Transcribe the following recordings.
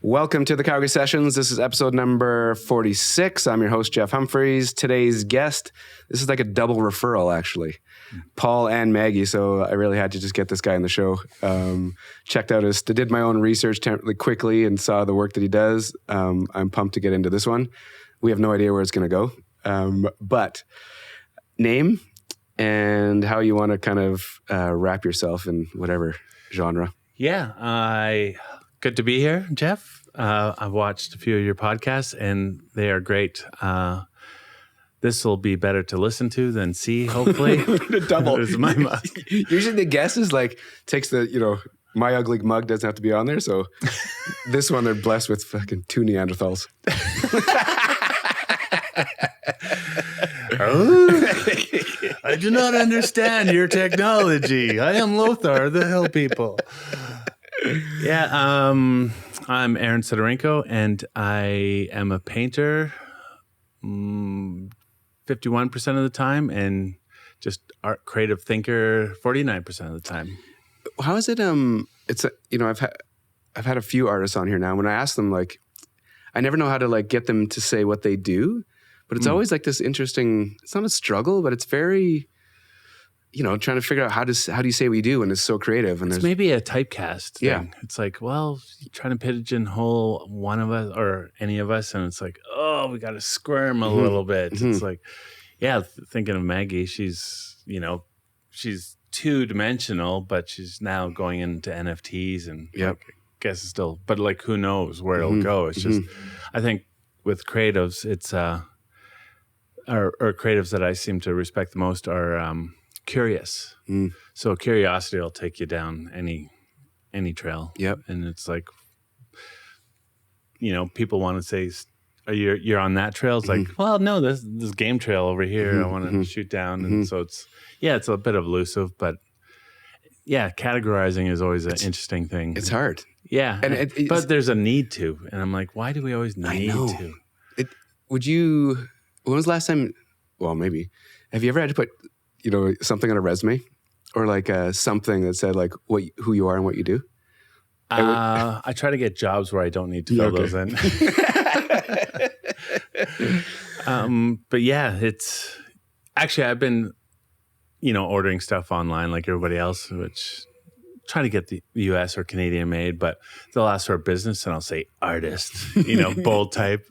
Welcome to the Calgary Sessions. This is episode number 46. I'm your host, Jeff Humphreys. Today's guest, this is like a double referral, actually. Paul and Maggie, so I really had to just get this guy in the show. Checked out did my own research really quickly and saw the work that he does. I'm pumped to get into this one. We have no idea where it's going to go. But name and how you want to kind of wrap yourself in whatever genre. Yeah, good to be here, Jeff. I've watched a few of your podcasts, and they are great. This will be better to listen to than see, hopefully. Double. Usually the guest is like, takes the, my ugly mug doesn't have to be on there. So this one, they're blessed with fucking 2 Neanderthals. I do not understand your technology. I am Lothar, the Hill People. Yeah, I'm Aaron Sidorenko, and I am a painter 51% of the time, and just art creative thinker 49% of the time. How is it? I've had a few artists on here now. When I ask them, like, I never know how to like get them to say what they do, but it's always like this interesting. It's not a struggle, but it's very. Trying to figure out how do you say we do when it's so creative. And it's maybe a typecast thing. Yeah. It's like, well, you're trying to pigeonhole one of us or any of us, and it's like, oh, we got to squirm a little bit. Mm-hmm. It's like, yeah, thinking of Maggie, she's two-dimensional, but she's now going into NFTs and I guess it's still, but like, who knows where it'll go. It's just, I think with creatives, it's, or creatives that I seem to respect the most are, curious. So curiosity will take you down any trail. Yep. And it's like, people want to say, you're on that trail. It's like, well, no, this game trail over here I want to shoot down. And so it's a bit elusive, but yeah, categorizing is always an interesting thing. It's hard. Yeah. And but there's a need to. And I'm like, why do we always need to? When was the last time, well, maybe, have you ever had to put something on a resume or like something that said like who you are and what you do? I try to get jobs where I don't need to fill those in. But yeah, it's actually, I've been, ordering stuff online like everybody else, which try to get the US or Canadian made, but they'll ask for a business and I'll say artist, bold type.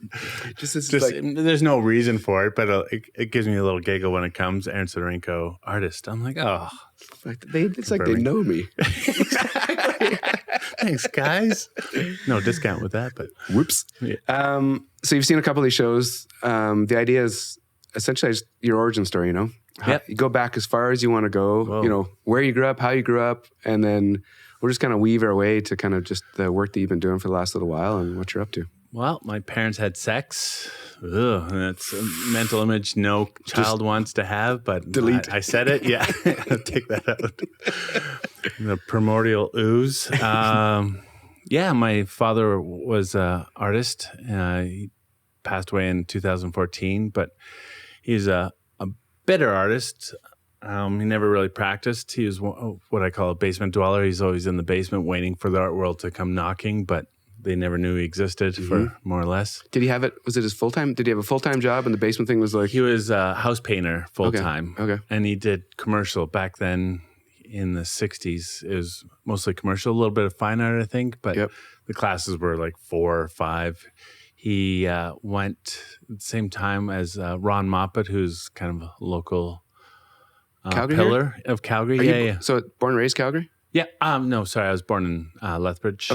Just like, there's no reason for it, but it gives me a little giggle when it comes. Aaron Sidorenko, artist. I'm like, oh. It's like they know me. Exactly. Thanks, guys. No discount with that, but. Whoops. Yeah. So you've seen a couple of these shows. The idea is essentially just your origin story, You go back as far as you want to go, Whoa. Where you grew up, how you grew up, and then we'll just kind of weave our way to kind of just the work that you've been doing for the last little while and what you're up to. Well, my parents had sex. Ugh, and that's a mental image no child wants to have, but delete. I said it. Yeah, take that out. The primordial ooze. My father was an artist. He passed away in 2014, but he's a better artist. He never really practiced. He was what I call a basement dweller. He's always in the basement waiting for the art world to come knocking, but they never knew he existed for more or less. Did he have it? Was it his full-time? Did he have a full-time job and the basement thing was like? He was a house painter full-time. Okay. And he did commercial back then in the 60s. It was mostly commercial, a little bit of fine art, I think, but the classes were like 4 or 5. He went at the same time as Ron Moppet, who's kind of a local pillar of Calgary. Yeah. So born and raised Calgary? Yeah. No, sorry. I was born in Lethbridge,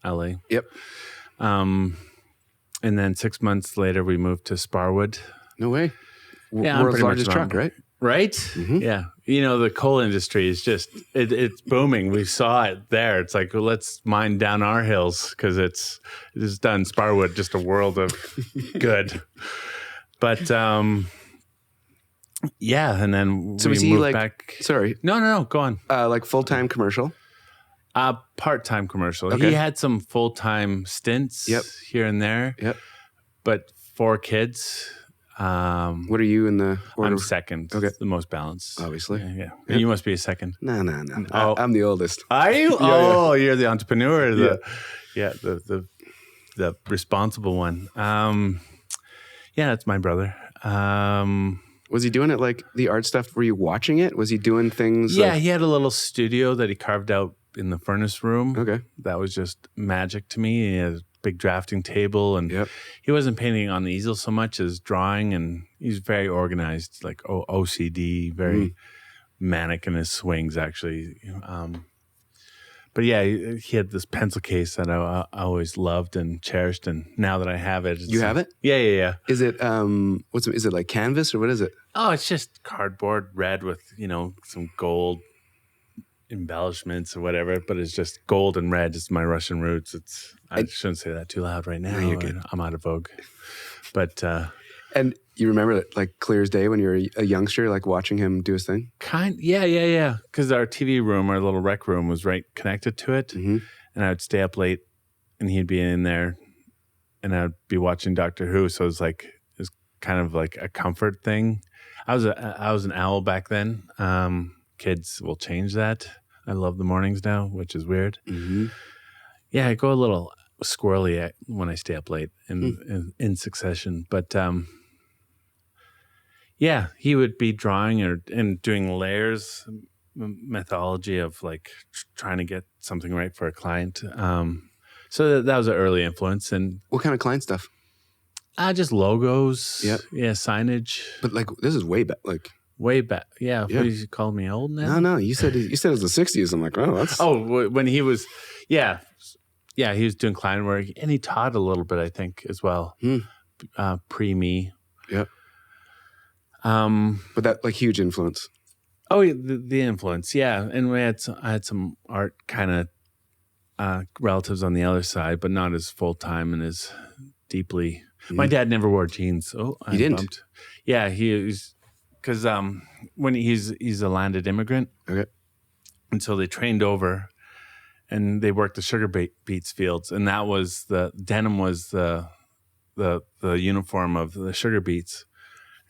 LA. Yep. And then 6 months later, we moved to Sparwood. No way. Yeah, world's largest truck, right? Right? Mm-hmm. Yeah. The coal industry is just, it's booming. We saw it there. It's like, well, let's mine down our hills because it's done Sparwood just a world of good. But, and then so we moved back. Sorry. No, go on. Like full-time commercial? Part-time commercial. Okay. He had some full-time stints here and there. Yep. But 4 kids. What are you in the order? I'm second. Okay. The most balanced. Obviously. Yeah. You must be a second. No. Oh. I'm the oldest. Are you? Yeah. You're the entrepreneur. The the responsible one. Yeah, it's my brother. Was he doing it like the art stuff? Were you watching it? Was he doing things? Yeah, like... he had a little studio that he carved out in the furnace room. Okay. That was just magic to me. He had a big drafting table, and Yep. he wasn't painting on the easel so much as drawing, and he's very organized, like OCD, very manic in his swings, actually. But yeah, he had this pencil case that I always loved and cherished, and now that I have it, You have it? Yeah. Is it is it like canvas or what is it? Oh, it's just cardboard red with some gold embellishments or whatever, but it's just gold and red. It's my Russian roots. I shouldn't say that too loud right now. No, you're good. I'm out of vogue. But and you remember it like clear as day when you were a youngster, like watching him do his thing? Yeah. Because our TV room, our little rec room, was right connected to it, and I would stay up late, and he'd be in there, and I'd be watching Doctor Who. So it was kind of like a comfort thing. I was an owl back then. Kids will change that. I love the mornings now, which is weird. Mm-hmm. Yeah, I go a little squirrely when I stay up late in succession. But yeah, he would be drawing and doing layers, methodology of like trying to get something right for a client. So that was an early influence. And what kind of client stuff? Just logos. Yeah, signage. But like this is way back, way back. Yeah. What, you called me old now? No. You said it was the 60s. I'm like, oh, that's... Oh, when he was, yeah, he was doing client work, and he taught a little bit, I think, as well, pre me. Yeah. But that like huge influence. Oh, the influence, yeah. And I had some art kind of relatives on the other side, but not as full time and as deeply. My dad never wore jeans. Oh, he didn't. Bumped. Yeah, he was, because when he's a landed immigrant, okay, and so they trained over, and they worked the sugar beets fields, and that was the denim was the uniform of the sugar beets.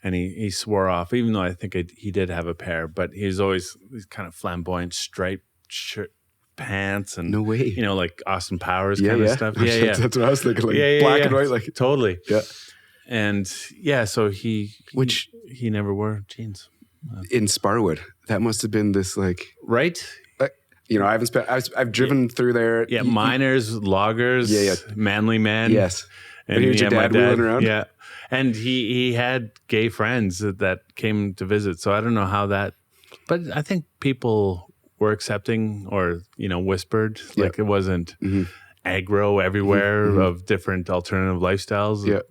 And he swore off, even though I think he did have a pair, but he's always these kind of flamboyant striped shirt, pants, and no way, like Austin Powers kind of stuff. Yeah, that's what I was thinking, like black and white, like totally. Yeah, and so he never wore jeans in Sparwood. That must have been this like right. I've driven through there. Yeah, miners, loggers, manly men. Yes, and here's your dad wheeling around. Yeah. And he had gay friends that came to visit. So I don't know how that, but I think people were accepting or, whispered. Like it wasn't aggro everywhere of different alternative lifestyles. Yeah.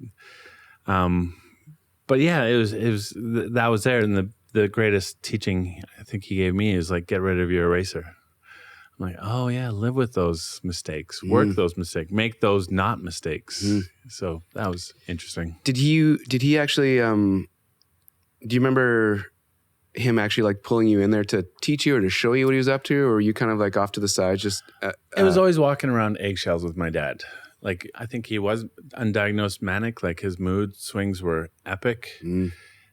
But yeah, it was that was there. And the greatest teaching I think he gave me is like, get rid of your eraser. I'm like, oh yeah, live with those mistakes, work those mistakes, make those not mistakes. So that was interesting. Did he actually, do you remember him actually like pulling you in there to teach you or to show you what he was up to? Or were you kind of like off to the side? Just, it was always walking around eggshells with my dad. Like, I think he was undiagnosed manic, like his mood swings were epic.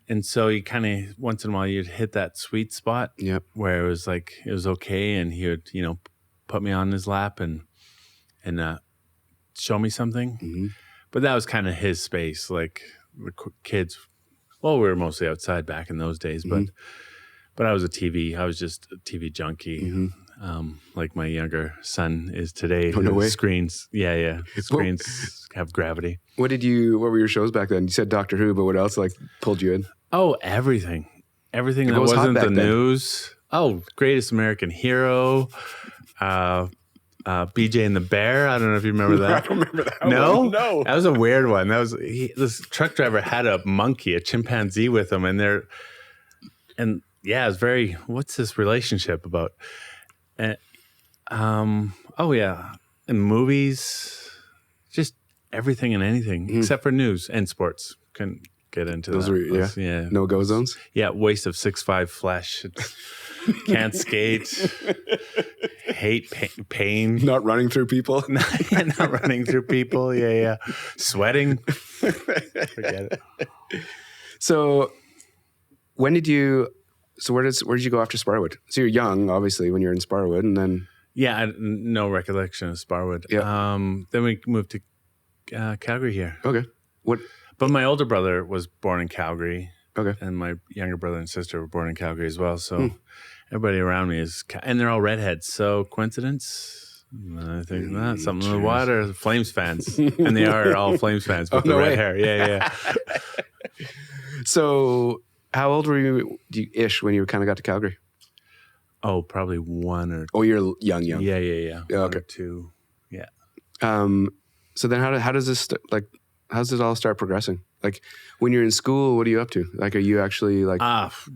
And so he kind of, once in a while, you'd hit that sweet spot where it was like, it was okay. And he would, put me on his lap and show me something. But that was kind of his space. Like the kids, well, we were mostly outside back in those days, but I was I was just a TV junkie. Like my younger son is today. Oh, no way. Screens. Yeah. Screens have gravity. What were your shows back then? You said Doctor Who, but what else like pulled you in? Oh, everything that wasn't the news. Oh, Greatest American Hero, BJ and the Bear. I don't know if you remember that. I don't remember that. No, one. No, that was a weird one. That was this truck driver had a monkey, a chimpanzee with him, and it was very. What's this relationship about? Oh yeah, and movies, just everything and anything except for news and sports. Couldn't get into those. Yeah, no-go zones. Yeah, waste of 6'5" flesh. Can't skate. Hate pain. Not running through people. Not running through people. Yeah. Sweating. Forget it. So, where did you go after Sparwood? So you're young, obviously, when you're in Sparwood, and then I had no recollection of Sparwood. Yeah. Then we moved to Calgary here. Okay. What? But my older brother was born in Calgary. Okay. And my younger brother and sister were born in Calgary as well. So everybody around me is, and they're all redheads. So coincidence? I think not. Something in the water. Flames fans. And they are all Flames fans with the red hair. Yeah. So how old were you ish when you kind of got to Calgary? Oh, probably 1 or... Oh, you're young. Yeah. Yeah, okay. 1 or 2. Yeah. So then how does this, how does it all start progressing? Like when you're in school, what are you up to? Like, are you actually like...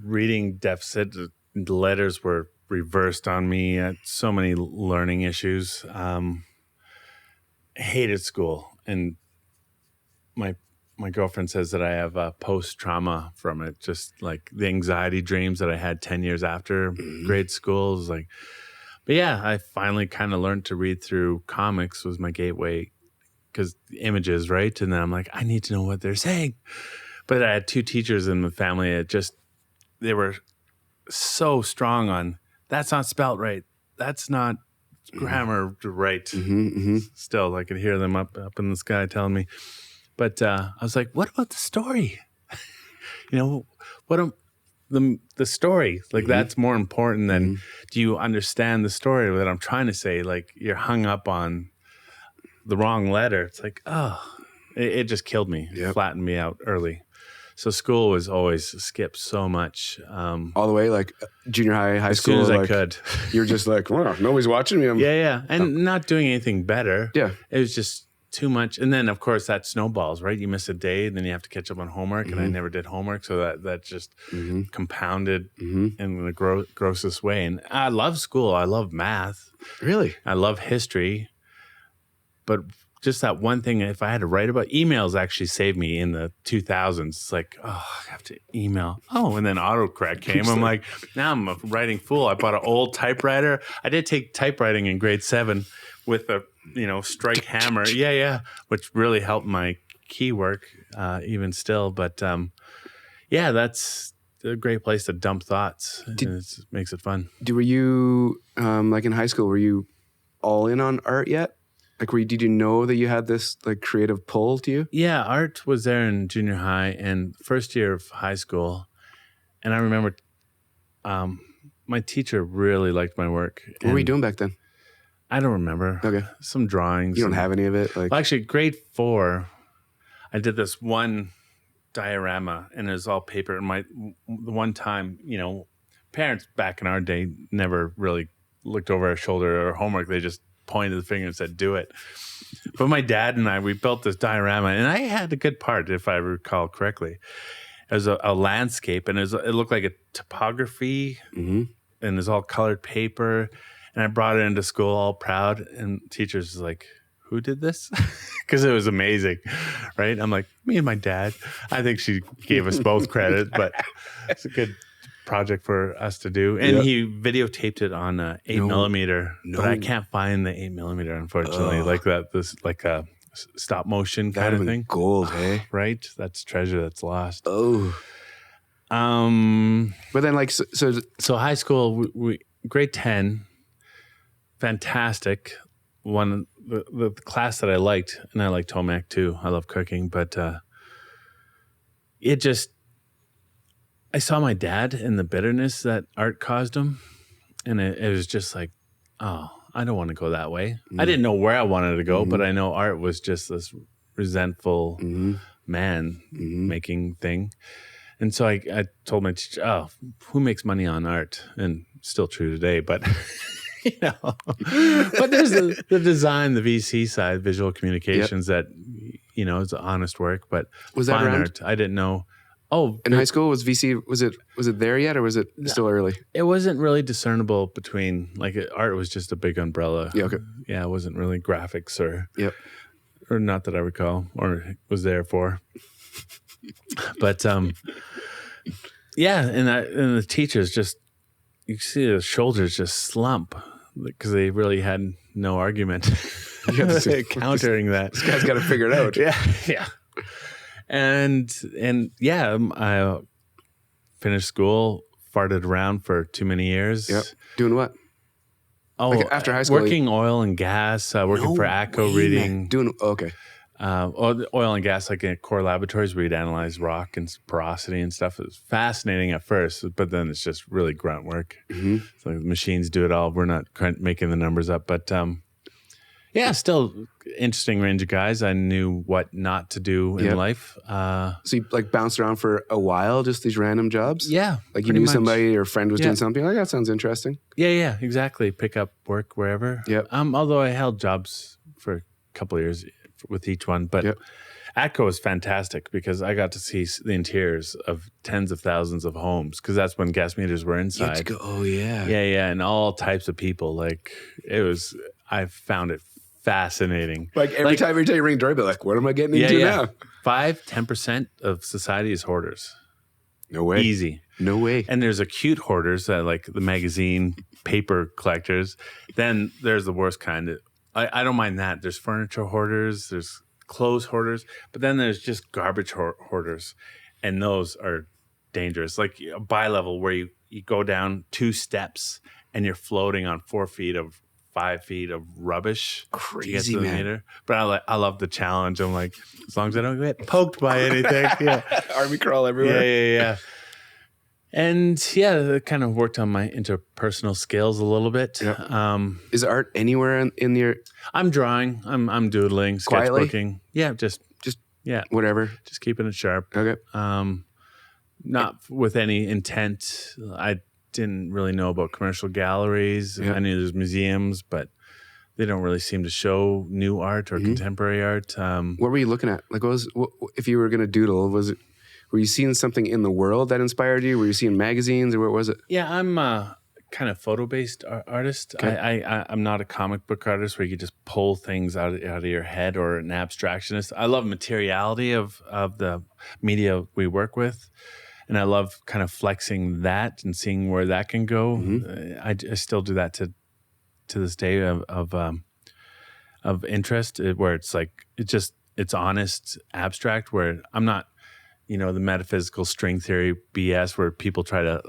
reading deficit. The letters were reversed on me. I had so many learning issues. Hated school. And my girlfriend says that I have post-trauma from it. Just like the anxiety dreams that I had 10 years after grade school. Was like, but yeah, I finally kind of learned to read through comics was my gateway. Because images, right? And then I'm like, I need to know what they're saying. But I had 2 teachers in the family. They were so strong on, that's not spelt right. That's not grammar right. Still, I could hear them up in the sky telling me. But I was like, what about the story? The story? Like, that's more important than, do you understand the story that I'm trying to say? Like, you're hung up on the wrong letter. It's like, it just killed me. Yep. It flattened me out early. So school was always skipped so much. All the way, like junior high, high school? As soon as I could. You're just like, well, nobody's watching me. Yeah. And not doing anything better. Yeah. It was just too much. And then, of course, that snowballs, right? You miss a day, and then you have to catch up on homework. And I never did homework. So that just compounded in the grossest way. And I love school. I love math. Really? I love history. But just that one thing, if I had to write about, emails actually saved me in the 2000s. It's like, I have to email. And then autocorrect came. I'm like, now I'm a writing fool. I bought an old typewriter. I did take typewriting in grade 7 with a, strike hammer. Yeah. Which really helped my key work even still. But that's a great place to dump thoughts. It makes it fun. Were you, like in high school, were you all in on art yet? Like, did you know that you had this like creative pull to you? Yeah, art was there in junior high and first year of high school. And I remember my teacher really liked my work. What were you doing back then? I don't remember. Okay. Some drawings. You don't have any of it? Well, actually, grade 4, I did this one diorama and it was all paper. And the one time, parents back in our day never really looked over our shoulder or homework. They just pointed the finger and said, do it. But my dad and we built this diorama, and I had a good part, if I recall correctly. It was a landscape, and it looked like a topography, and it was all colored paper. And I brought it into school all proud, and teachers was like, who did this? Because it was amazing, right? I'm like, me and my dad. I think she gave us both credit, but it's a good project for us to do. And he videotaped it on 8mm, but I can't find the 8mm, unfortunately. Like a stop motion kind of thing. Gold, hey? Right? That's treasure that's lost. Oh. But then so high school, we grade 10, fantastic. The class that I liked, and I liked home ec too. I love cooking, but I saw my dad and the bitterness that art caused him. And it was just like, I don't want to go that way. I didn't know where I wanted to go, but I know art was just this resentful man making thing. And so I told my teacher, who makes money on art? And still true today, but but there's the design, the VC side, visual communications that, is honest work, but was that around? Art, I didn't know. In high school, was VC, was it there yet, or was it still early? It wasn't really discernible between, art was just a big umbrella. Yeah, okay. Yeah, it wasn't really graphics or not that I recall, or was there for. But, and the teachers just, you see the shoulders just slump because they really had no argument countering that. This guy's got to figure it out. Yeah. And I finished school, farted around for too many years. Yep. Doing what? After high school, working oil and gas, working for ATCO, reading. Okay. or the oil and gas, like in core laboratories, where you'd analyze rock and porosity and stuff. It was fascinating at first, but then it's just really grunt work. Mm-hmm. So the machines do it all. We're not making the numbers up, but yeah, still interesting range of guys. I knew what not to do in life. So you like bounced around for a while, just these random jobs? Yeah. Like you knew somebody or a friend was doing something, like that sounds interesting. Yeah, exactly. Pick up work wherever. Yep. Although I held jobs for a couple of years with each one, but ATCO was fantastic because I got to see the interiors of tens of thousands of homes, because that's when gas meters were inside. Oh yeah. Yeah, and all types of people. Like I found it fascinating. Like every time you ring the doorbell, like, what am I getting into now? 5-10% of society is hoarders. No way. Easy. No way. And there's acute hoarders that like the magazine paper collectors. Then there's the worst kind. I don't mind that. There's furniture hoarders. There's clothes hoarders. But then there's just garbage hoarders. And those are dangerous. Like a bi-level where you go down 2 steps and you're floating on 5 feet of rubbish. Crazy, to get to the man. meter. But I love the challenge. I'm like, as long as I don't get poked by anything. Yeah. Army crawl everywhere. Yeah. And that kind of worked on my interpersonal skills a little bit. Yep. Is art anywhere in your? I'm drawing. I'm doodling, Quietly? sketchbooking. Yeah, just Whatever. just keeping it sharp. Okay. Not with any intent. I didn't really know about commercial galleries. Yeah. I knew there's museums, but they don't really seem to show new art or contemporary art. What were you looking at? Like, if you were going to doodle, were you seeing something in the world that inspired you? Were you seeing magazines, or what was it? Yeah, I'm a kind of photo-based artist. Okay. I'm not a comic book artist where you just pull things out of your head, or an abstractionist. I love materiality of the media we work with. And I love kind of flexing that and seeing where that can go. I still do that to this day of interest, where it's like it's honest, abstract. Where I'm not, the metaphysical string theory BS where people try to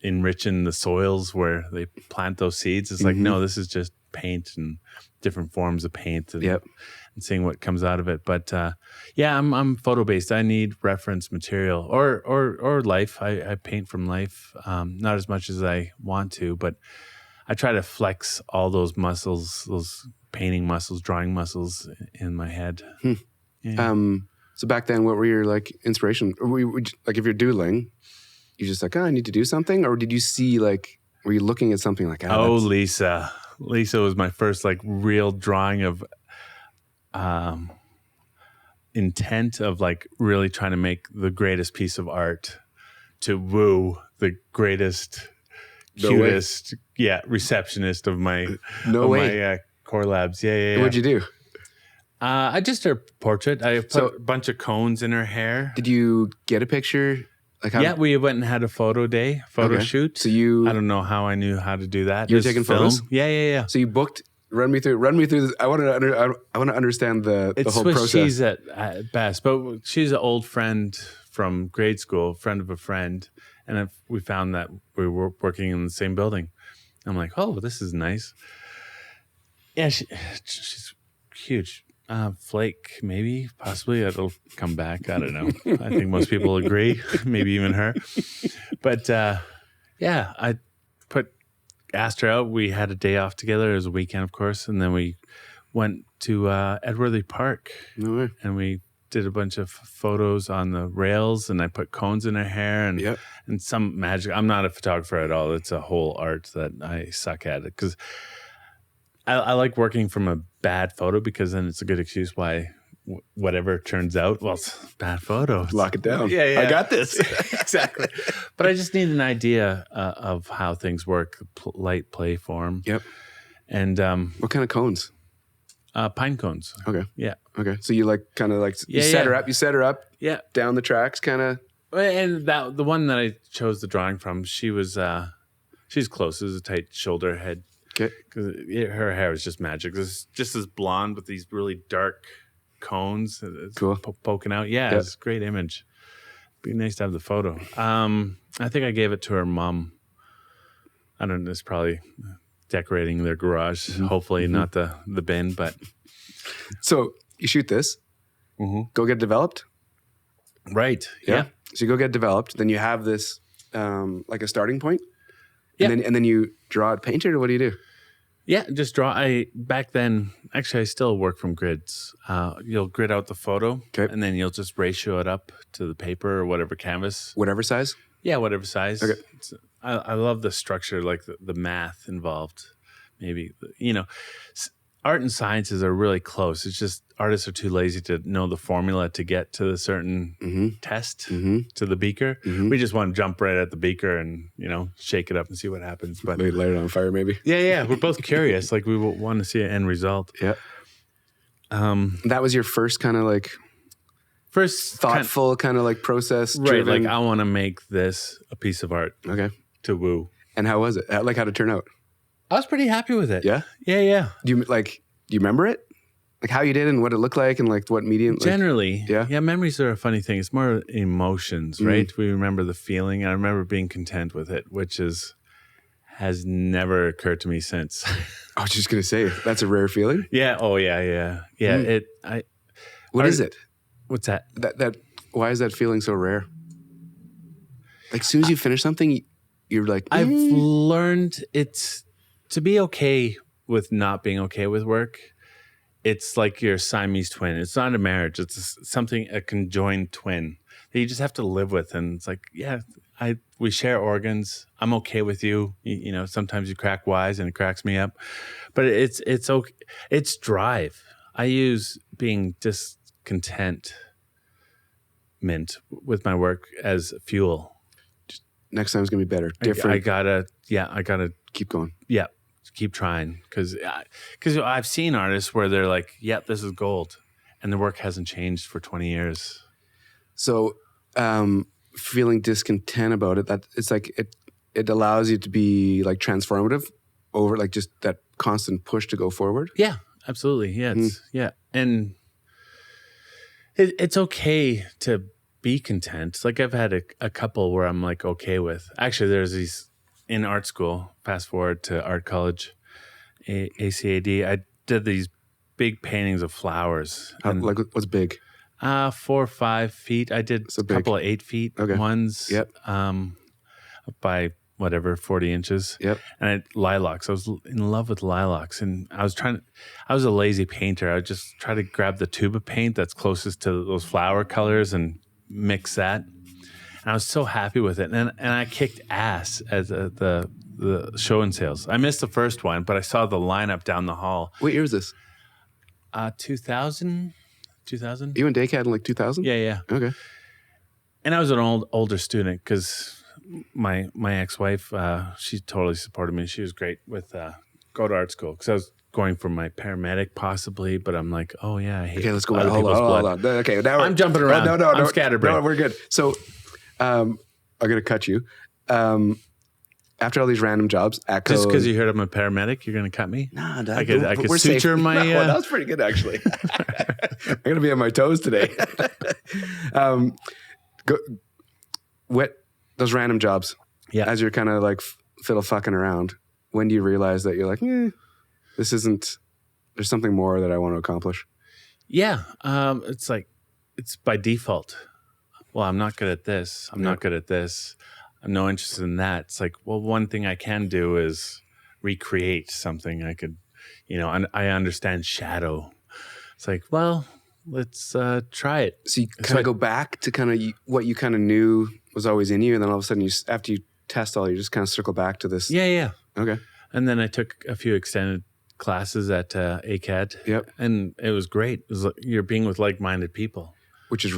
enriching the soils where they plant those seeds. It's like, no, this is just paint and different forms of paint. And seeing what comes out of it. But I'm photo based. I need reference material or life. I paint from life, not as much as I want to, but I try to flex all those muscles, those painting muscles, drawing muscles in my head. So back then, what were your like inspiration? Like if you're doodling, you're just like, I need to do something, or did you see like, were you looking at something like, Lisa was my first like real drawing of intent of like really trying to make the greatest piece of art to woo the greatest, cutest, receptionist of my my core labs. Yeah. What'd you do? I just did a portrait. I put a bunch of cones in her hair. Did you get a picture? Like we went and had a photo shoot. So I don't know how I knew how to do that. You were taking photos? Yeah. So you booked. Run me through this. I want to understand the whole process. She's at best, but she's an old friend from grade school, friend of a friend, and we found that we were working in the same building. I'm like, oh, this is nice. Yeah, she's huge. Flake, maybe, possibly it'll come back. I don't know. I think most people agree, maybe even her. But I asked her out. We had a day off together. It was a weekend, of course, and then we went to Edworthy Park. No way. And we did a bunch of photos on the rails, and I put cones in her hair and some magic. I'm not a photographer at all. It's a whole art that I suck at it, because I like working from a bad photo, because then it's a good excuse why whatever turns out, well, it's a bad photo. Lock it down. Yeah. I got this. Exactly. But I just need an idea of how things work, light, play, form. Yep. And what kind of cones? Pine cones. Okay. Yeah. Okay. So you like kind of like you set her up. You set her up. Yeah. Down the tracks, kind of. And the one that I chose the drawing from, she's close. It was a tight shoulder head. Okay. Because her hair was just magic. It was just as blonde with these really dark cones. Cool. Poking out. Yeah, it's a great image. Be nice to have the photo. I think I gave it to her mom. I don't know. It's probably decorating their garage. Hopefully not the bin, but. So you shoot this, Mm-hmm. go get developed. Right. Yeah. So you go get developed, then you have this like a starting point, and Yeah. then you draw it painted, or what do you do? Yeah, just draw. Back then, actually, I still work from grids. You'll grid out the photo, Okay. and then you'll just ratio it up to the paper or whatever canvas. Whatever size? Yeah, whatever size. Okay. I love the structure, like the math involved. Maybe, art and sciences are really close. It's just artists are too lazy to know the formula to get to the certain test to the beaker. We just want to jump right at the beaker and, shake it up and see what happens. But Maybe light it on fire, maybe. yeah, we're both curious. Like we want to see an end result. Yeah. That was your first kind of like First thoughtful kind of like process right? driven. Like I want to make this a piece of art Okay. to woo. And how was it? Like how did it turn out? I was pretty happy with it. Yeah? Yeah. Do you remember it? Like how you did and what it looked like and like what medium? Like, Generally, yeah? memories are a funny thing. It's more emotions, right? We remember the feeling. I remember being content with it, which has never occurred to me since. I was just going to say, that's a rare feeling. Yeah. Oh, yeah. What is it? What's that? That why is that feeling so rare? Like as soon as you finish something, you're like, I've learned it's to be okay with not being okay with work. It's like your Siamese twin. It's not a marriage. It's a conjoined twin that you just have to live with. And it's like, we share organs. I'm okay with you. Sometimes you crack wise and it cracks me up, but it's okay. It's drive. I use being discontentment with my work as fuel. next time's gonna be better, different. I gotta keep going. Yeah, keep trying because I've seen artists where they're like, yeah, this is gold, and the work hasn't changed for 20 years. So, feeling discontent about it, that it's like it allows you to be like transformative over like just that constant push to go forward. Yeah, absolutely. Yeah, and it's okay to be content. Like I've had a couple where I'm like okay with. Actually, there's these in art school. Fast forward to art college, ACAD. I did these big paintings of flowers. Like what's big? 4 or 5 feet. I did a couple of 8 feet ones. Yep. By whatever 40 inches. Yep. And lilacs. I was in love with lilacs, and I was a lazy painter. I would just try to grab the tube of paint that's closest to those flower colors and mix that. And I was so happy with it. And I kicked ass at the show and sales. I missed the first one, but I saw the lineup down the hall. What year is this? 2000. You and Daycat in like 2000? Yeah. Okay. And I was an older student because my ex-wife, she totally supported me. She was great with go to art school because I was going for my paramedic possibly, but I'm like, oh yeah, I hate Okay, let's go other back. people's blood. Hold on. Okay, now I'm jumping around. No, I'm scatterbrained. No, we're good. So, I'm gonna cut you. After all these random jobs, Echo, Just because you heard I'm a paramedic, you're going to cut me? Nah, I could suture my... No, that was pretty good, actually. I'm going to be on my toes today. Those random jobs, as you're kind of like fiddle fucking around, when do you realize that you're like, this isn't, there's something more that I want to accomplish? Yeah. It's by default. Well, I'm not good at this. I'm not good at this. I'm no interested in that. It's like, well, one thing I can do is recreate something. I could, and I understand shadow. It's like, well, let's try it. So you kind of go back to kind of what you kind of knew was always in you, and then all of a sudden, after you test all, you just kind of circle back to this. Yeah. Okay. And then I took a few extended classes at ACAD. Yep. And it was great. It was like you're being with like-minded people, which is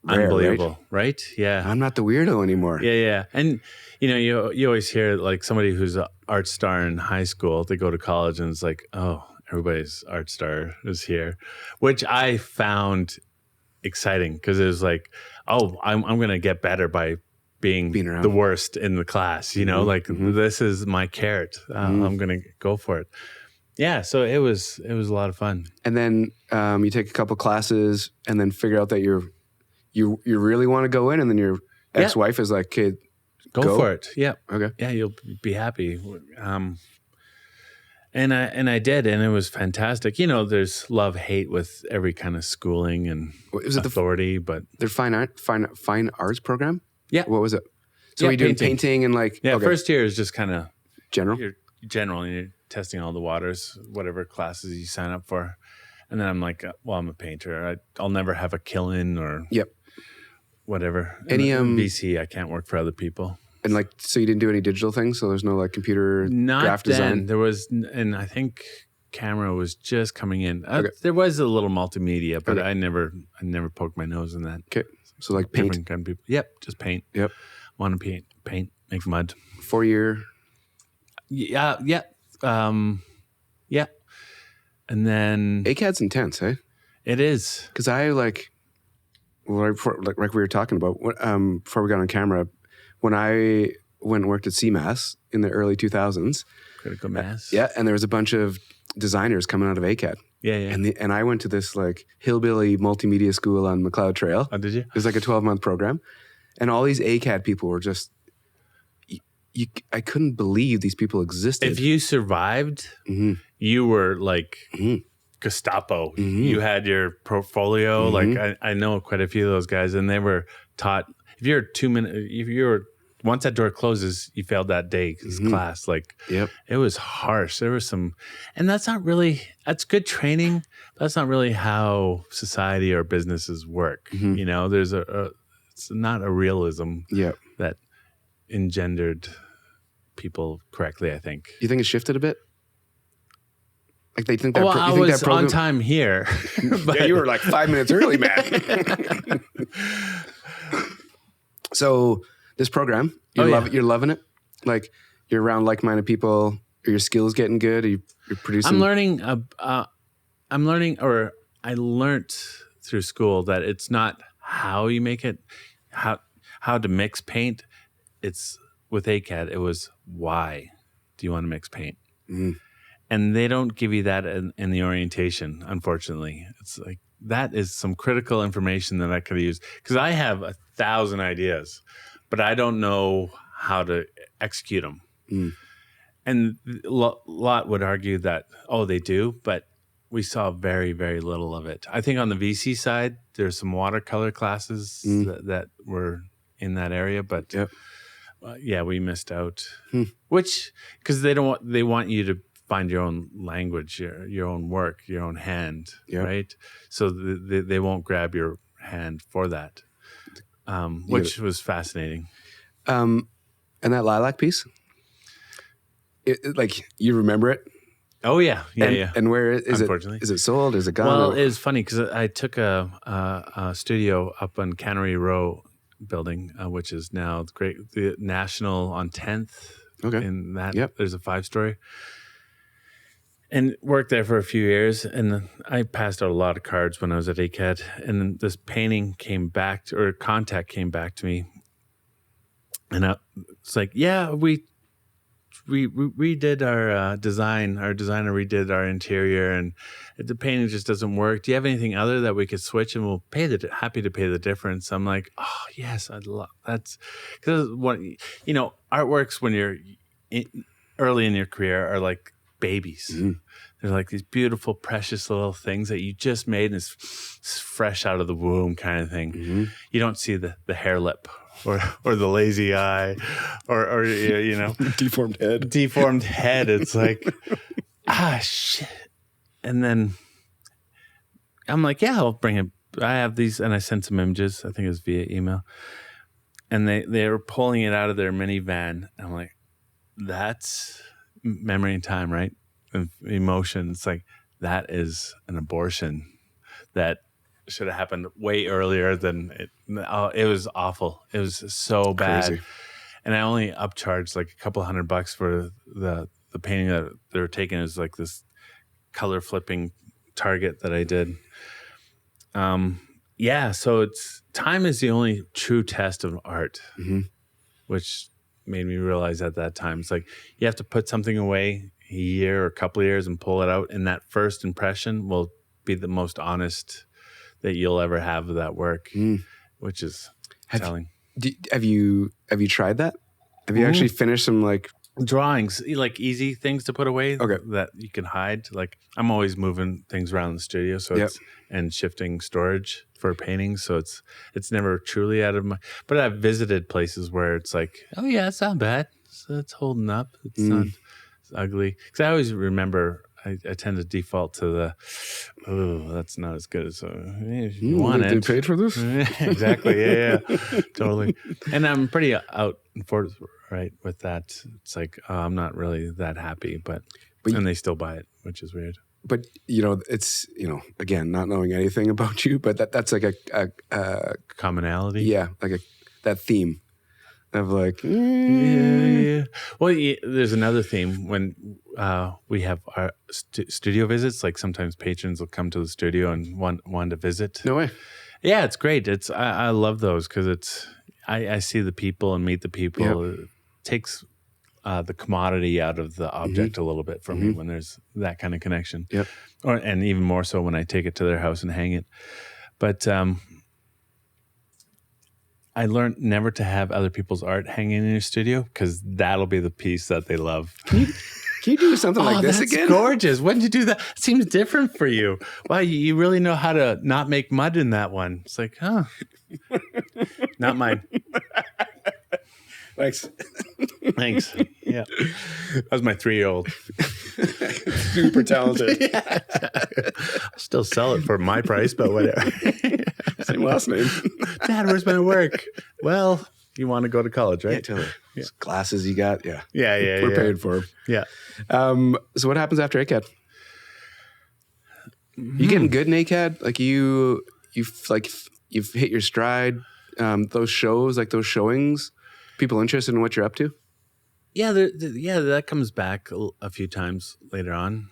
rare, unbelievable, right? Yeah. I'm not the weirdo anymore. Yeah. And you always hear like somebody who's an art star in high school, they go to college and it's like, oh, everybody's art star is here, which I found exciting because it was like, oh, I'm going to get better by being the worst in the class, this is my carrot. I'm going to go for it. Yeah, so it was a lot of fun. And then you take a couple classes and then figure out that you really want to go in, and then your ex-wife is like, "Kid, go for it." Yeah. Okay. Yeah, you'll be happy. And I did, and it was fantastic. You know, there's love hate with every kind of schooling and Was it authority, but their fine arts program? yeah, What was it? So you're doing painting and like first year is just kind of general. You're general, and you're testing all the waters, whatever classes you sign up for. And then I'm like, well, I'm a painter. I'll never have a kiln or whatever. Any VC, I can't work for other people. And like, so you didn't do any digital things? So there's no like computer graphic design? There was, and I think camera was just coming in. There was a little multimedia, but I never poked my nose in that. Okay. So like paint? Different kind of people. Yep, just paint. Yep. Want to paint, make mud. 4-year? Yeah. Yeah. And then... ACAD's intense, eh? It is. Because I like we were talking about, before we got on camera, when I went and worked at CMAS in the early 2000s. Critical mass. Yeah, and there was a bunch of designers coming out of ACAD. Yeah. And I went to this like hillbilly multimedia school on McLeod Trail. Oh, did you? It was like a 12-month program. And all these ACAD people were just, I couldn't believe these people existed. If you survived, you were like Gestapo. You had your portfolio. Like I know quite a few of those guys, and they were taught, if you're once that door closes, you failed that day because class. Like, it was harsh. There was some, and that's good training. But that's not really how society or businesses work. You know, there's it's not a realism that engendered people correctly, I think. You think it shifted a bit? Like they think that. Well, I was on time here. But you were like 5 minutes early, man. So this program, you're loving it. Like you're around like-minded people. Are your skills getting good? You're producing. I'm learning. I learned through school that it's not how you make it, how to mix paint. It's with ACAD. It was why do you want to mix paint? And they don't give you that in the orientation, unfortunately. It's like, that is some critical information that I could have used. Because I have 1,000 ideas, but I don't know how to execute them. And a lot would argue that, they do, but we saw very, very little of it. I think on the VC side, there's some watercolor classes that were in that area, but we missed out. Which, because they want you to find your own language, your own work, your own hand, right? So they won't grab your hand for that, which was fascinating. And that lilac piece, like you remember it? Oh yeah. And where is it? Is it sold? Is it gone? Well, it's funny because I took a studio up on Cannery Row building, which is now the National on 10th. Okay. In that, there's a 5-story. And worked there for a few years, and I passed out a lot of cards when I was at ACAD. And then this painting contact came back to me, and it's like, we redid our design. Our designer redid our interior, and the painting just doesn't work. Do you have anything other that we could switch, and we'll happy to pay the difference? I'm like, oh yes, I'd love that's because artworks when you're early in your career are like babies. They're like these beautiful, precious little things that you just made, and it's fresh out of the womb kind of thing. You don't see the hair lip or the lazy eye or deformed head. It's like, shit. And then I'm like, I'll bring it. I have these, and I sent some images. I think it was via email, and they were pulling it out of their minivan. And I'm like, that's memory and time, right? And emotion. It's like, that is an abortion that should have happened way earlier than it. It was awful. It was so bad. Crazy. And I only upcharged like a couple $100 for the painting that they were taking. As like this color flipping target that I did. So time is the only true test of art, which made me realize at that time, it's like you have to put something away a year or a couple of years and pull it out, and that first impression will be the most honest that you'll ever have of that work, which is telling. Have you tried that? Have you actually finished some like drawings, like easy things to put away Okay. that you can hide. Like I'm always moving things around the studio, so it's and shifting storage for paintings, so it's never truly out of my. But I've visited places where it's like, oh yeah, it's not bad. It's holding up. It's not it's ugly. Because I always remember. I tend to default to the, oh, that's not as good as if you want it. They paid for this? Exactly. Yeah. Totally. And I'm pretty out and forthright with that. It's like, I'm not really that happy, but and they still buy it, which is weird. But, it's, again, not knowing anything about you, but that's like a commonality. Yeah. Like that theme of like, Yeah. Well, there's another theme when we have our studio visits. Like sometimes patrons will come to the studio and want to visit. No way. Yeah, it's great. I love those because I see the people and meet the people. Yep. It takes the commodity out of the object a little bit for me when there's that kind of connection. Yep. And even more so when I take it to their house and hang it. But I learned never to have other people's art hanging in your studio because that'll be the piece that they love. Can you do something like this that's again? Gorgeous. When did you do that? It seems different for you. Wow, you really know how to not make mud in that one. It's like, huh. Not mine. Thanks. Yeah. That was my 3-year-old. Super talented. Yeah. I'll still sell it for my price, but whatever. Same last name. Dad, where's my work? Well, you want to go to college, right? Yeah, totally. Yeah. Glasses you got, yeah. Yeah. We're paid for. Yeah. So what happens after ACAD? You getting good in ACAD? Like you've hit your stride. Those shows, like those showings, people interested in what you're up to? Yeah, that comes back a few times later on.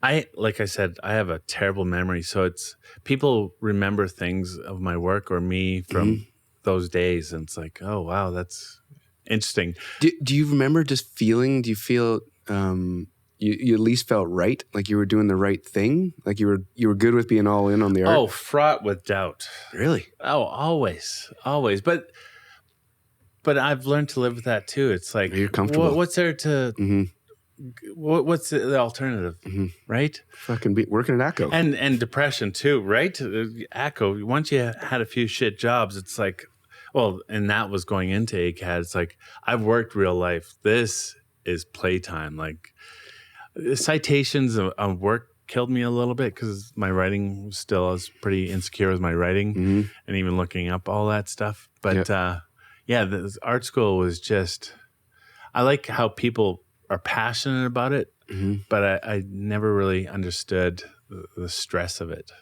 Like I said, I have a terrible memory, so it's people remember things of my work or me from those days, and it's like, oh wow, that's interesting. Do you remember just feeling? Do you feel you at least felt right, like you were doing the right thing, like you were good with being all in on the art? Oh, fraught with doubt. Really? Oh, always. But I've learned to live with that too. It's like, you're comfortable. What's there to? What's the alternative, right? Fucking working at ACO. And depression too, right? ACO, once you had a few shit jobs, it's like, well, and that was going into ACAD. It's like, I've worked real life. This is playtime. Like citations of work killed me a little bit because my writing was still, I was pretty insecure with my writing and even looking up all that stuff. But the art school was just, I like how people are passionate about it, but I never really understood the stress of it.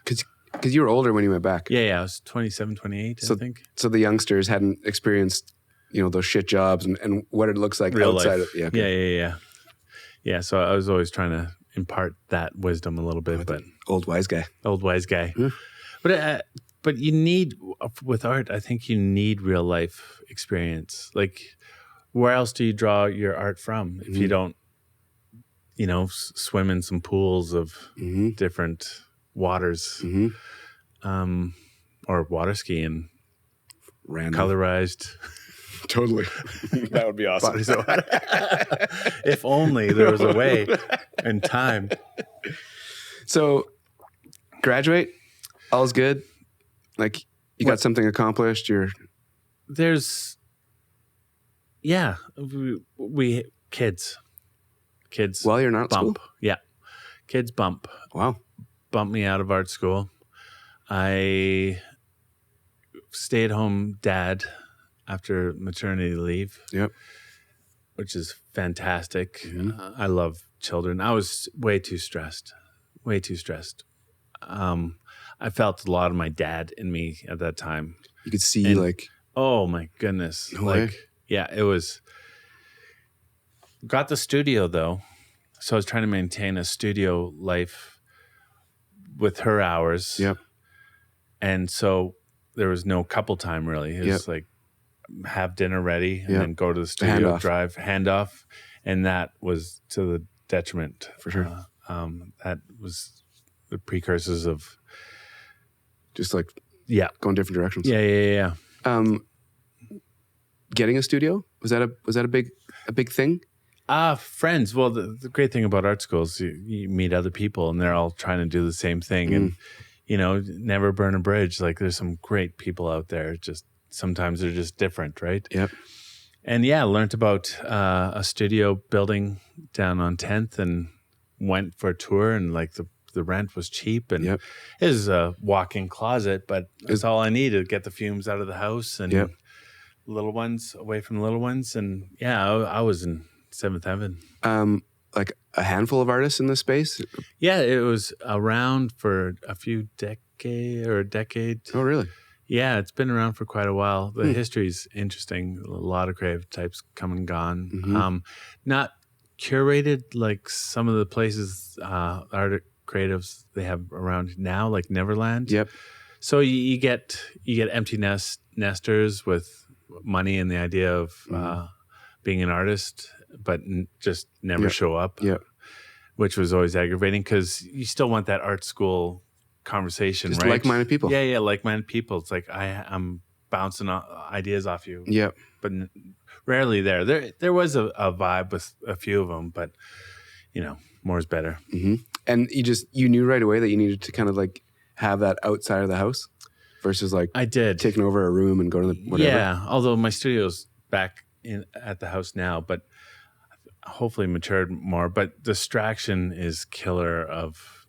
Because you were older when you went back. Yeah, I was 27, 28, I think. So the youngsters hadn't experienced, those shit jobs and what it looks like real outside life. of Yeah. Yeah, so I was always trying to impart that wisdom a little bit, but old wise guy. Yeah. But you need, with art, I think you need real life experience. Like, where else do you draw your art from if you don't, swim in some pools of different waters, or water skiing, random, colorized. Totally, that would be awesome. If only there was a way and time. So, graduate, all's good. Like you got something accomplished. We kids while you're not at bump. school? Yeah. Kids bump. Wow. Bumped me out of art school. I stay-at-home dad after maternity leave. Yep. Which is fantastic. I love children. I was way too stressed. I felt a lot of my dad in me at that time. You could see oh my goodness. No way. Yeah, it was. Got the studio though. So I was trying to maintain a studio life with her hours. Yep. And so there was no couple time really. It was like have dinner ready and then go to the studio, handoff. And that was to the detriment. For sure. That was the precursors of just like going different directions. Yeah. getting a studio? Was that a big thing? Friends. Well, the great thing about art school is you meet other people and they're all trying to do the same thing. And, never burn a bridge. Like there's some great people out there. Just sometimes they're just different, right? Yep. And learned about a studio building down on 10th and went for a tour, and like the rent was cheap, and it was a walk-in closet, but it's all I needed to get the fumes out of the house and little ones away from the little ones. And I was in seventh heaven. Like a handful of artists in this space? Yeah, it was around for a decade. Oh, really? Yeah, it's been around for quite a while. The history's interesting. A lot of creative types come and gone. Mm-hmm. Not curated like some of the places art creatives they have around now, like Neverland. Yep. So you get empty nesters with money and the idea of being an artist, but just never show up. Yeah. Which was always aggravating because you still want that art school conversation, just right? like-minded people. Yeah, like-minded people. It's like I'm bouncing ideas off you. Yeah, but rarely there. There was a vibe with a few of them, but more is better. Mm-hmm. And you knew right away that you needed to kind of like have that outside of the house versus like I did taking over a room and going to the whatever. Yeah, although my studio's back at the house now, but hopefully matured more. But distraction is killer of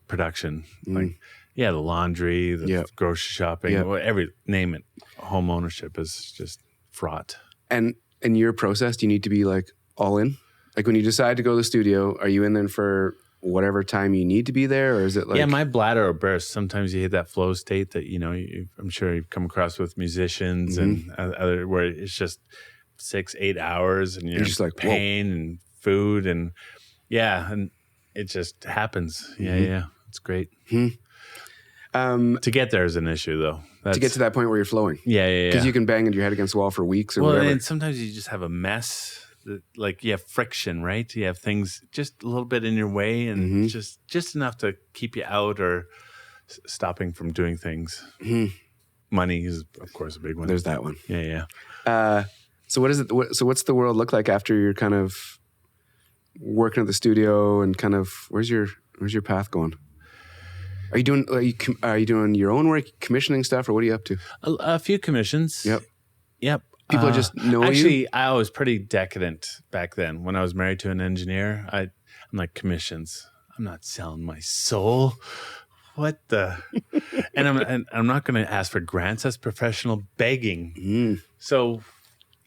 production. Like the laundry, the grocery shopping, name it. Home ownership is just fraught. And in your process, do you need to be like all in? Like when you decide to go to the studio, are you in there for whatever time you need to be there, or is it like my bladder will burst. Sometimes you hit that flow state that I'm sure you've come across with musicians and other where it's just 6-8 hours and you're just like pain and food and and it just happens. Yeah. It's great. To get there is an issue, though. To get to that point where you're flowing. Yeah. Because you can bang your head against the wall for weeks or whatever. And sometimes you just have a mess. Like you have friction, right? You have things just a little bit in your way and just enough to keep you out or stopping from doing things. Money is, of course, a big one. There's that one. Yeah. So what is it? So what's the world look like after you're kind of working at the studio and kind of where's your path going? Are you doing your own work, commissioning stuff, or what are you up to? A few commissions. Yep. People just know actually, you? I was pretty decadent back then. When I was married to an engineer, I'm like, commissions. I'm not selling my soul. What the? and I'm not going to ask for grants. That's professional begging. So,